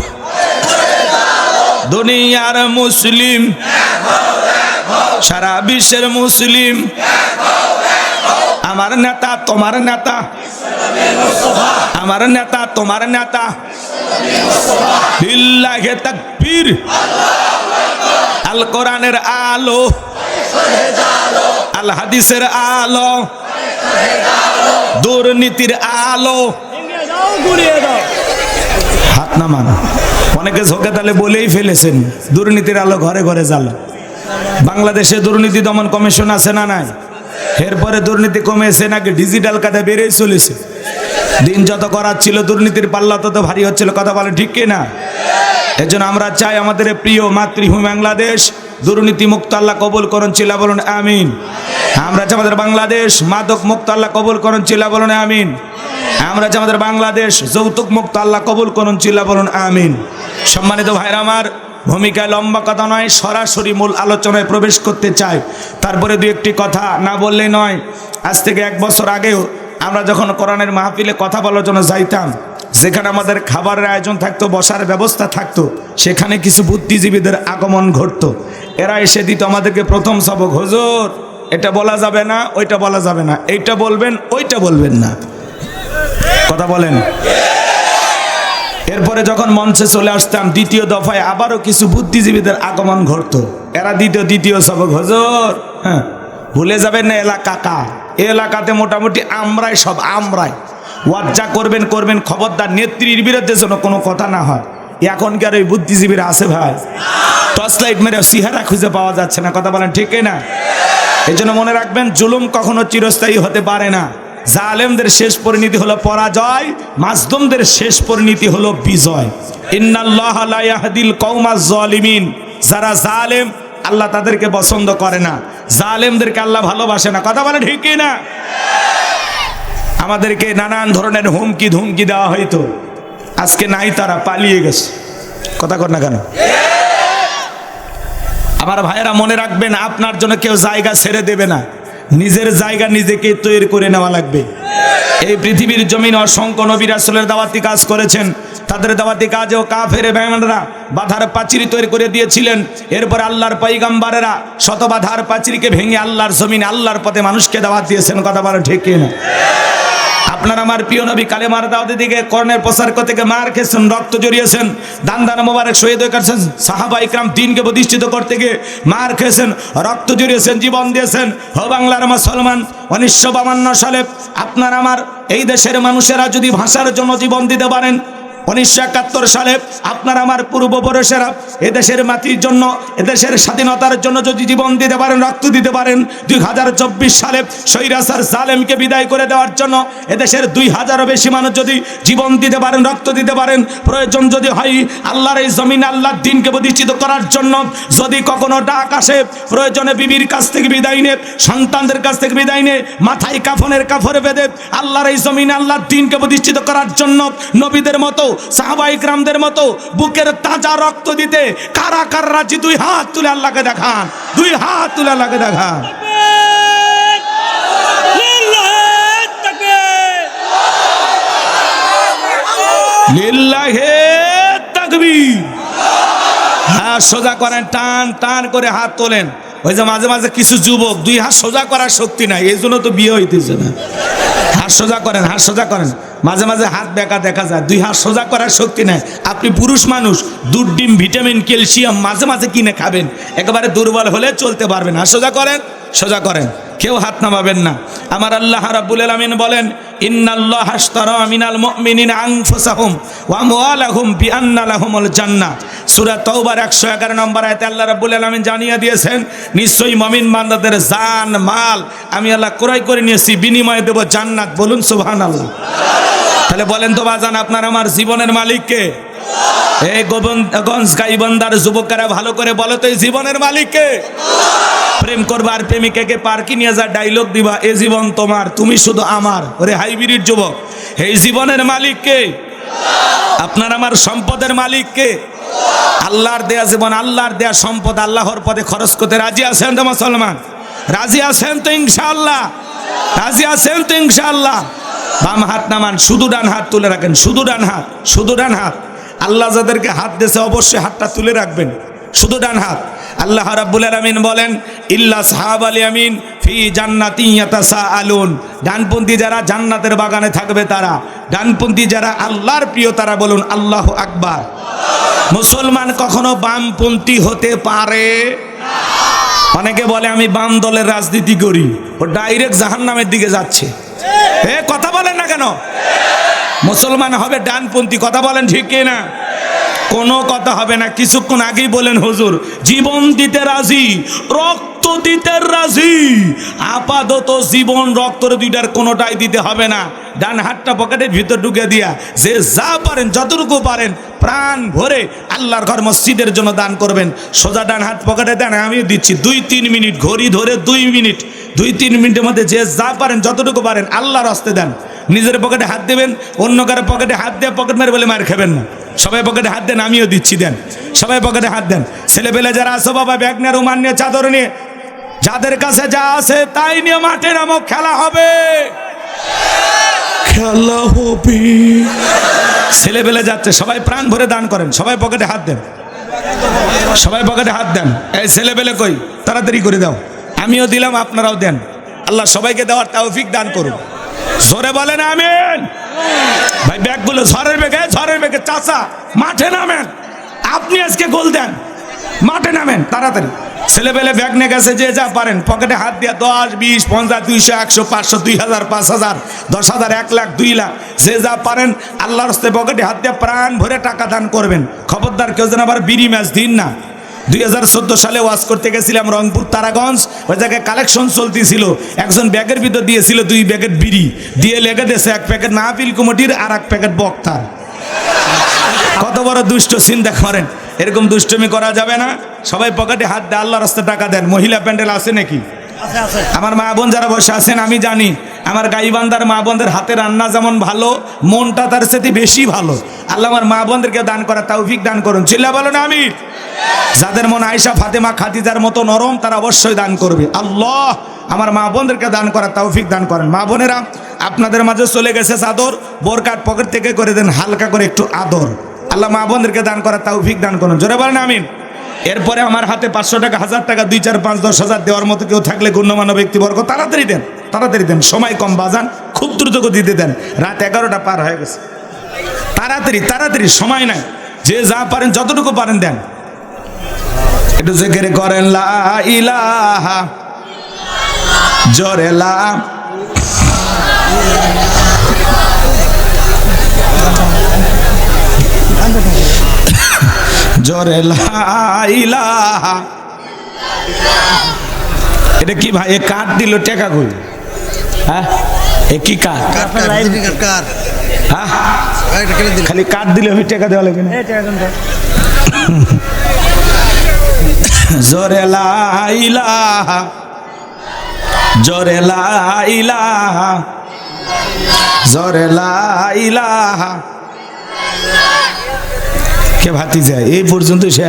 দুনিয়ার মুসলিম, সারা বিশ্বের মুসলিম, আমার নেতা তোমার নেতা, আমার নেতা তোমার নেতা। লিল্লাহে তাকবীর। আল কোরআনের আলো, আল হাদিসের আলো, দুর্নীতির আলো। হাত নামান। অনেকে ঝোঁকে তালে বলেই ফেলেছেন দুর্নীতির আলো ঘরে ঘরে জ্বালা। বাংলাদেশে দুর্নীতি দমন কমিশন আছে না নাই? এরপরে দুর্নীতি কমেছে নাকি ডিজিটাল কাজে বেড়েই চলেছে? দিন যত করার ছিল দুর্নীতির পাল্লা তত ভারী হচ্ছিল। কথা বলে ঠিক কিনা? এজন্য আমরা চাই আমাদের প্রিয় মাতৃভূমি বাংলাদেশ দুর্নীতি মুক্ত আল্লাহ কবুল করুন, চিল্লা বলুন আমিন। আমরা চাই আমাদের বাংলাদেশ মাদক মুক্ত আল্লাহ কবুল করুন, চিল্লা বলুন আমিন। আমরা চাই আমাদের বাংলাদেশ যৌতুক মুক্ত আল্লাহ কবুল করুন, চিল্লা বলুন আমিন। সম্মানিত ভাইরা আমার, ভূমিকায় লম্বা কথা নয়, সরাসরি মূল আলোচনায় প্রবেশ করতে চাই। তারপরে দু একটি কথা না বললেই নয়। আজ থেকে 1 বছর আগেও আমরা যখন কোরআনের মাহফিলে কথা বলার জন্য যাইতাম, যেখানে আমাদের খাবারের আয়োজন থাকতো, বসার ব্যবস্থা থাকতো, সেখানে কিছু বুদ্ধিজীবীদের আগমন ঘটতো। এরা এসে দিত আমাদেরকে প্রথম সবক, হুজুর এটা বলা যাবে না, ওইটা বলা যাবে না, এইটা বলবেন, ওইটা বলবেন না। কথা বলেন। এরপরে যখন মঞ্চে চলে আসতাম, দ্বিতীয় দফায় আবারও কিছু বুদ্ধিজীবীদের আগমন ঘটতো। এরা দ্বিতীয় সবক, হুজুর হ্যাঁ ভুলে যাবেন না এলাকা কার, এ এলাকাতে মোটামুটি আমরাই সব, আমরাই ওয়াজ্জা করবেন করবেন, খবরদার নেত্রীর বিরুদ্ধে যেন কোনো কথা না হয়। এখনকার ওই বুদ্ধিজীবীরা আছে ভাই, টর্চ লাইট মেরে চেহারা খুঁজে পাওয়া যাচ্ছে না। কথা বলেন ঠিক না? এই জন্য মনে রাখবেন, জুলুম কখনো চিরস্থায়ী হতে পারে না। জালেমদের শেষ পরিণতি হলো পরাজয়, মাজলুমদের শেষ পরিণতি হলো বিজয়। ইন্নাল্লাহা লা ইয়াহদিল কওমাজ জালিমিন। যারা জালেম আল্লাহ তাদেরকে পছন্দ করে না, জালেমদেরকে আল্লাহ ভালোবাসে না। কথা বলে ঠিক না? আমাদেরকে নানান ধরনের হুমকি ধুমকি দেওয়া হইতো, আজকে নাই, তারা পালিয়ে গেছে। কথা কর না কেন? আমার ভাইয়েরা মনে রাখবেন, আপনার জন্য কেউ জায়গা ছেড়ে দেবে না, নিজের জায়গা নিজেকে তৈরি করে নেওয়া লাগবে। এই পৃথিবীর জমিন অসংখ্য নবী রাসূলের দাওয়াতি কাজ করেছেন, তাদের দাওয়াতি কাজেও কাফের বেঈমানরা বাধার পাঁচিল তৈরি করে দিয়েছিলেন। এরপর আল্লাহর পয়গম্বরেরা শত বাধার পাঁচিলকে ভেঙে আল্লাহর জমিনে আল্লাহর পথে মানুষকে দাওয়াত দিয়েছেন। কথা বলে ঠিক কিনা? আপনার আমার প্রিয় নবী কালেমার দাওয়াতের দিকে কর্ণের প্রচার করতে গিয়ে মার খেয়েছেন, রক্ত জড়িয়েছেন, দান মোবারক শহীদ হয়ে গেছেন। সাহাবা ইকরাম দ্বীনকে প্রতিষ্ঠিত করতে গিয়ে মার খেয়েছেন, রক্ত জড়িয়েছেন, জীবন দিয়েছেন। হো বাংলার মুসলমান, 1952 সালে আপনার আমার এই দেশের মানুষেরা যদি ভাষার জন্য জীবন দিতে পারেন, 1971 সালে আপনার আমার পূর্বপুরুষেরা এদেশের মাটির জন্য, এদেশের স্বাধীনতার জন্য যদি জীবন দিতে পারেন, রক্ত দিতে পারেন, 2024 সালে স্বৈরাচার জালেমকে বিদায় করে দেওয়ার জন্য এদেশের 2000-এরও বেশি মানুষ যদি জীবন দিতে পারেন, রক্ত দিতে পারেন, প্রয়োজন যদি হয় আল্লাহর এই জমিন আল্লাহর দ্বীনকে প্রতিষ্ঠিত করার জন্য, যদি কখনো ডাক আসে, প্রয়োজনে বিবির কাছ থেকে বিদায় নে, সন্তানদের কাছ থেকে বিদায় নে, মাথায় কাফনের কাপড় বেঁধে আল্লাহর এই জমিন আল্লাহর দ্বীনকে প্রতিষ্ঠিত করার জন্য নবীদের মতো, সাহাবা ইকরামদের মতো বুকের তাজা রক্ত দিতে কারা কারা রাজি? 2 হাত তুলে আল্লাহকে দেখান, 2 হাত তুলে আল্লাহকে দেখান। লিল্লাহে তাকবীর। হাত সোজা করেন, টান টান করে হাত তোলেন। ওই যে মাঝে মাঝে কিছু যুবক 2 হাত সোজা করার শক্তি নাই, এই জন্য তো বিয়ে হইতেছে না। হাত সোজা করেন, হাত সোজা করেন। মাঝে মাঝে হাত বেঁকা দেখা যায়, 2 হাত সোজা করার শক্তি নাই। আপনি পুরুষ মানুষ, দুধ, ডিম, ভিটামিন, ক্যালসিয়াম মাঝে মাঝে কিনে খাবেন, একেবারে দুর্বল হলে চলতে পারবেন। হাত সোজা করেন, সোজা করেন, কেউ হাত নামাবেন না। আমার আল্লাহ রাব্বুল আলামিন বলেন, ইন্নাল্লাহা আশতারা মিনাল মুমিনিনা আনফুসাহুম ওয়া আমওয়ালাহুম বিআন্না লাহুমুল জান্নাহ। সূরা তাওবার 111 নম্বর আয়াতে আল্লাহ রাব্বুল আলামিন জানিয়ে দিয়েছেন, নিশ্চয়ই মুমিন বান্দাদের জান মাল আমি আল্লাহ ক্রয় করে নিয়েছি, বিনিময়ে দেব জান্নাত। বলুন সুবহানাল্লাহ। তাহলে বলেন তো বাজান, আপনার আমার জীবনের মালিক কে? এই গোবিন্দগঞ্জ গাইবান্ধার যুবকেরা ভালো করে বলো তো, এই জীবনের মালিক কে? প্রেম করবা আর প্রেমিকাকে পার্কে নিয়ে যা ডায়লগ দিবা, এ জীবন তোমার, তুমি শুধু আমার। ওরে হাইব্রিড যুবক, এই জীবনের মালিক কে? আপনার আমার সম্পদের মালিক কে? আল্লাহর দেয়া জীবন, আল্লাহর দেয়া সম্পদ আল্লাহর পথে খরচ করতে রাজি আছেন তো মুসলমান? রাজি আছেন তো ইনশাআল্লাহ? রাজি আছেন তো ইনশাআল্লাহ? বাম হাত নামান, শুধু ডান হাত তুলে রাখেন, শুধু ডান হাত, শুধু ডান হাত। আল্লাহ যাদেরকে হাত দিয়েছে অবশ্যই হাতটা তুলে রাখবেন, শুধু ডান হাত। আল্লাহ রাব্বুল আলামিন বলেন, ইল্লা সাহাবাল ইয়ামিন ফি জান্নাতিন ইয়াতাসাআলুন। ডানপন্থী যারা জান্নাতের বাগানে থাকবে তারা, ডানপন্থী যারা আল্লাহর প্রিয় তারা বলুন আল্লাহু আকবার। মুসলমান কখনো বামপন্থী হতে পারে না। অনেকে বলে আমি বাম দলের রাজনীতি করি, ও ডাইরেক্ট জাহান্নামের দিকে যাচ্ছে। এ কথা বলেন না কেন? মুসলমান হবে ডানপন্থী, কথা বলেন ঠিক কিনা? কোনো কথা হবে না। কিছুক্ষণ আগেই বলেন হুজুর জীবন দিতে রাজি, রক্ত দিতে রাজি। আপাতত জীবন রক্তর দুইটার কোনোটাই দিতে হবে না। ডান হাতটা পকেটের ভিতর ঢুকে দিয়া যে যা পারেন যতটুকু পারেন প্রাণ ভরে আল্লাহর ঘর মসজিদের জন্য দান করবেন। সোজা ডান হাত পকেটে দেন, আমিও দিচ্ছি 2-3 মিনিট, ঘড়ি ধরে 2 মিনিট, 2-3 মিনিটের মধ্যে যে যা পারেন যতটুকু পারেন আল্লাহর রাস্তায় দেন। নিজের পকেটে হাত দেবেন, অন্য কারো পকেটে হাত দিয়ে পকেট মেরে বলে মার খাবেন না। সবাই পকেটে হাত দেন, আমিও দিচ্ছি, দেন সবাই পকেটে হাত দেন। ছেলেপেলে যারা আছো বাবা, ব্যাগ নিয়ে, রুমাল নিয়ে, চাদর নিয়ে, যাদের কাছে যা আছে তাই নিয়ে মাঠে নামো, খেলা হবে, খেলা হবে। ছেলেপেলে যাচ্ছে, সবাই প্রাণ ভরে দান করেন, সবাই পকেটে হাত দেন, সবাই পকেটে হাত দেন। এই ছেলেপেলে কই, তাড়াতাড়ি করে দাও, আমিও দিলাম আপনারাও দেন। আল্লাহ সবাইকে দেওয়ার তৌফিক দান করুন। জোরে বলেন আমিন। ভাই ব্যাগগুলো ঝড়ের বেগে, ঝড়ের বেগে চাচা মাঠে নামেন, আপনি আজকে গোল দেন, মাঠে নামেন তাড়াতাড়ি। ছেলেপেলে ব্যাগ নিয়ে গেছে, যে যা পারেন পকেটে হাত দিয়ে 10, 20, 50, 200, 100, 500, 2000, 5000, 10,000, 1 লাখ, 2 লাখ, যে যা পারেন আল্লাহর রাস্তায় পকেটে হাত দিয়ে প্রাণ ভরে টাকা দান করবেন। খবরদার কেউ যেন আবার বিড়ি ম্যাচ দিন না। 2014 সালে ওয়াজ করতে গেছিলাম রংপুর তারাগঞ্জ, ওই জায়গায় কালেকশন চলতেছিল। একজন ব্যাগের ভিতর দিয়েছিল 2 প্যাকেট বিড়ি, দিয়ে লেগে দিয়েছে 1 প্যাকেট মাহফিল কমিটির আর 1 প্যাকেট বক্তার। কত বড় দুষ্ট, চিন্তা করেন। এরকম দুষ্টমি করা যাবে না। সবাই পকেটে হাত দিয়ে আল্লাহর রাস্তায় টাকা দেন। মহিলা প্যান্ডেল আছে নাকি? আমার মা বোন যারা বসে আছেন, আমি জানি আমার গাইবান্ধার মা বোনদের হাতে রান্না যেমন ভালো, মনটা তার সাথে বেশি ভালো। আল্লাহ আমার মা বোনদেরকে দান করা তৌফিক দান করুন। চিল্লা বলো না আমি। যাদের মন আয়েশা, ফাতেমা, খাদিজার মতো নরম তারা অবশ্যই দান করবে। আল্লাহ আমার মা বোনদেরকে দান করা তৌফিক দান করেন। মা বোনেরা আপনাদের মাঝে চলে গেছে চাদর, বোরকাট পকেট থেকে করে দেন হালকা করে একটু আদর। আল্লাহ মা বোনদেরকে দান করা তৌফিক দান করুন। জোরে বলেন আমিন। এরপরে আমার হাতে 500 টাকা, 1000 টাকা, 2, 4, 5, 10,000 দেওয়ার মতো কেউ থাকলে গণ্যমান্য ব্যক্তিবর্গ তাড়াতাড়ি দেন, তাড়াতাড়ি দেন। সময় কম বাজান, খুব দ্রুত গতিতে দেন। রাত 11টা পার হয়ে গেছে, তাড়াতাড়ি তাড়াতাড়ি, সময় নাই। যে যা পারেন যতটুকু পারেন দেন। একটু জিকির করেন লা ইলাহা, জোরে লা, জোরে লা ইলাহা। এটা কি ভাই, এ কাঠ দিল টাকা কই? হ্যাঁ এ কি কাঠ? হ্যাঁ খালি কাঠ দিলে আমি টাকা দেওয়া লাগে না? জোরে লা ইলাহা, জোরে লা ইলাহা, জোরে লা ইলাহা। কে ভাতি যায় এই পর্যন্ত, সে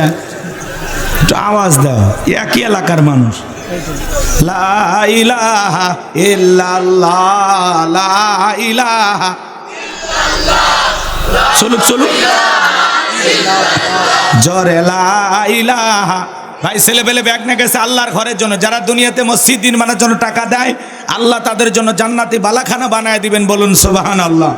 একটু আওয়াজ দাও, একই এলাকার মানুষ। লা ইলাহা ইল্লাল্লাহ, লা ইলাহা, চলুক চলুক, জোরে লা ইলাহা। ভাই ছেলেপেলে ব্যাগ নিয়ে গেছে আল্লাহর ঘরের জন্য। যারা দুনিয়াতে মসজিদ নির্মাণের জন্য টাকা দেয়, আল্লাহ তাদের জন্য জান্নাতি বালাখানা বানায় দিবেন, বলুন সুবহানাল্লাহ।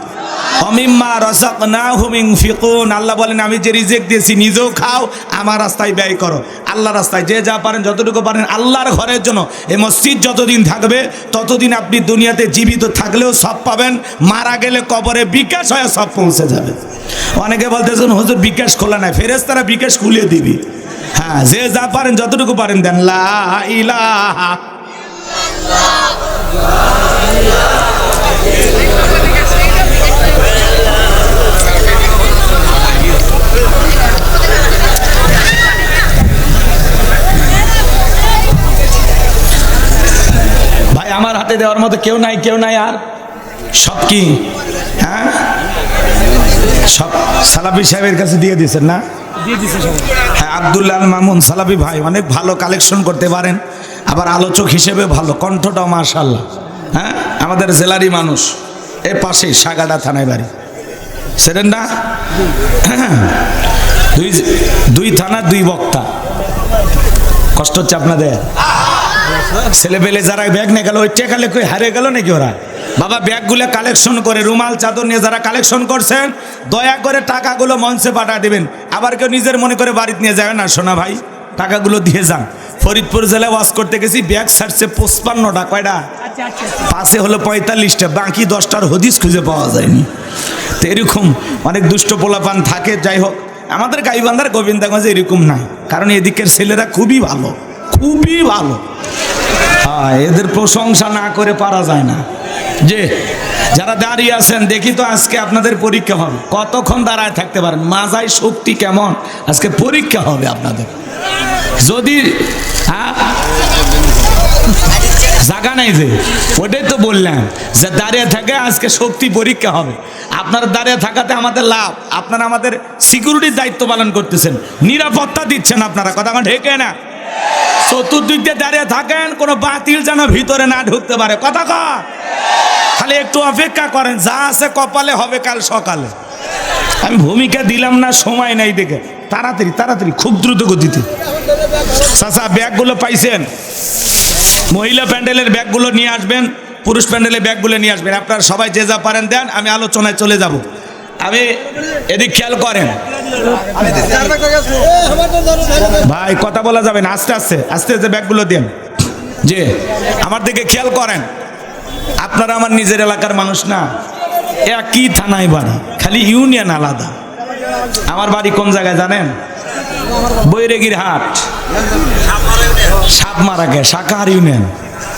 অমিম্মা রাযাকনাহুম ইনফিকুন। আল্লাহ বলেন আমি যে রিজিক দিয়েছি নিজেও খাও, আমার রাস্তায় ব্যয় করো। আল্লাহর রাস্তায় যে যা পারেন যতটুকু পারেন আল্লাহর ঘরের জন্য। এই মসজিদ যতদিন থাকবে ততদিন আপনি দুনিয়াতে জীবিত থাকলেও সব পাবেন, মারা গেলে কবরে বিকাশ হয়ে সব পৌঁছে যাবে। অনেকে বলতেছেন হুজুর বিকাশ খোলা নাই, ফেরেশতারা বিকাশ খুলে দিবি। হ্যাঁ যে যা পারেন যতটুকু পারেন দেন। লা ইলাহা, আমার হাতে দেওয়ার মতো কেউ নাই আর সব কি হ্যাঁ সব সালাফি সাহেবের কাছে দিয়ে দিয়েছেন না? হ্যাঁ, আব্দুল্লাহ আল মামুন সালাফি ভাই অনেক ভালো কালেকশন করতে পারেন, আবার আলোচক হিসেবে ভালো, কণ্ঠটাও মাশাআল্লাহ। হ্যাঁ, আমাদের জেলারই মানুষ, এ পাশেই সাগাডা থানায় বাড়ি, সেরেন না? দুই থানা দুই বক্তা, কষ্ট হচ্ছে আপনাদের? ছেলে পেলে যারা ব্যাগ নিয়ে গেল ওই টেকালে কই হারিয়ে গেল নাকি ওরা? বাবা ব্যাগগুলো কালেকশন করে, রুমাল চাদর নিয়ে যারা কালেকশন করছেন দয়া করে টাকাগুলো মঞ্চে পাঠা দিবেন। আবার কেউ নিজের মনে করে বাড়িতে নিয়ে যাবে না, শোনা ভাই, টাকাগুলো দিয়ে যান। ফরিদপুর জেলায় ওয়াজ করতে গেছি, ব্যাগ ছাড়ছে 55টা, কয়টা? পাশে হলো 45টা, বাকি 10টার হদিস খুঁজে পাওয়া যায়নি। তো এরকম অনেক দুষ্ট পোলাপান থাকে। যাই হোক, আমাদের গাইবান্ধার গোবিন্দগঞ্জে এরকম নাই, কারণ এদিকের ছেলেরা খুবই ভালো, খুবই ভালো। হ্যাঁ, এদের প্রশংসা না করে পারা যায় না। যে যারা দাঁড়িয়ে আছেন, দেখি তো আজকে আপনাদের পরীক্ষা হবে, কতক্ষণ দাঁড়ায় থাকতে পারেন, মাজায় শক্তি কেমন, আজকে পরীক্ষা হবে আপনাদের। যদি জায়গা নাই, যে ওটাই তো বললাম যে দাঁড়িয়ে থাকে আজকে শক্তি পরীক্ষা হবে। আপনার দাঁড়িয়ে থাকাতে আমাদের লাভ, আপনারা আমাদের সিকিউরিটির দায়িত্ব পালন করতেছেন, নিরাপত্তা দিচ্ছেন আপনারা, কথা ঢেকে না। চতুর্দিক দিয়ে দাঁড়িয়ে থাকেন, কোনো বাতিল যেন ভিতরে না ঢুকতে পারে, কথা কর। খালি একটু অপেক্ষা করেন, যা আছে কপালে হবে কাল সকালে। আমি ভূমিকা দিলাম না, সময় নাই দেখে, তাড়াতাড়ি তাড়াতাড়ি খুব দ্রুত গতিতে। চাচা ব্যাগগুলো পাইছেন? মহিলা প্যান্ডেলের ব্যাগগুলো নিয়ে আসবেন, পুরুষ প্যান্ডেলের ব্যাগগুলো নিয়ে আসবেন। আপনারা সবাই যে যা পারেন দেন, আমি আলোচনায় চলে যাব। আমি এদিক খেয়াল করেন ভাই, কথা বলা যাবে না, আস্তে আস্তে আস্তে আস্তে ব্যাগগুলো দেন। যে আমার দিকে খেয়াল করেন, আপনারা আমার নিজের এলাকার মানুষ না, একই থানায় বাড়ি, খালি ইউনিয়ন আলাদা। আমার বাড়ি কোন জায়গায় জানেন? বৈরাগীর হাট, সাপমারাকে, শাকাহার ইউনিয়ন,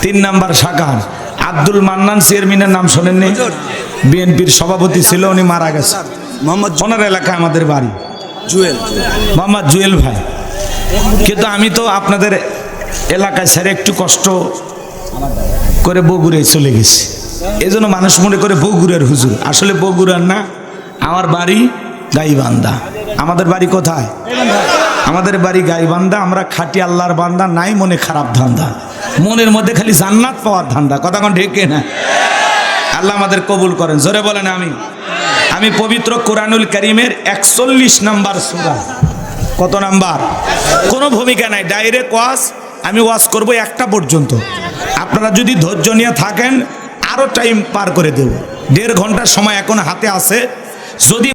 3 নম্বর শাকাহার। আব্দুল মান্নান চেয়ারম্যানের নাম শোনেননি? বিএনপির সভাপতি ছিল, উনি মারা গেছে। ওনার এলাকায় আমাদের বাড়ি, মোহাম্মদ জুয়েল ভাই। কিন্তু আমি তো আপনাদের এলাকায় ছেড়ে একটু কষ্ট করে বগুড়ায় চলে গেছি। এই জন্য মানুষ মনে করে বগুড়ার হুজুর, আসলে বগুড়ার না, আমার বাড়ি গাইবান্ধা। আমাদের বাড়ি কোথায়? আমাদের বাড়ি গাইবান্ধা। আমরা খাঁটি আল্লাহর বান্দা, নাই মনে খারাপ ধান্দা, মনের মধ্যে খালি জান্নাত পাওয়ার ধান্দা, কথা কোন ঢেকে না। আল্লাহ আমাদের কবুল করেন, জোরে বলেন আমিন। আমি পবিত্র কোরআনুল কারীমের 41 নম্বর সূরা, কত নাম্বার? কোনো ভূমিকা নাই, ডাইরেক্ট ওয়াজ। আমি ওয়াজ করব 1টা পর্যন্ত। আপনারা যদি ধৈর্য নিয়ে থাকেন আরো টাইম পার করে দেব, 1.5 ঘন্টার সময় এখন হাতে আছে। যদি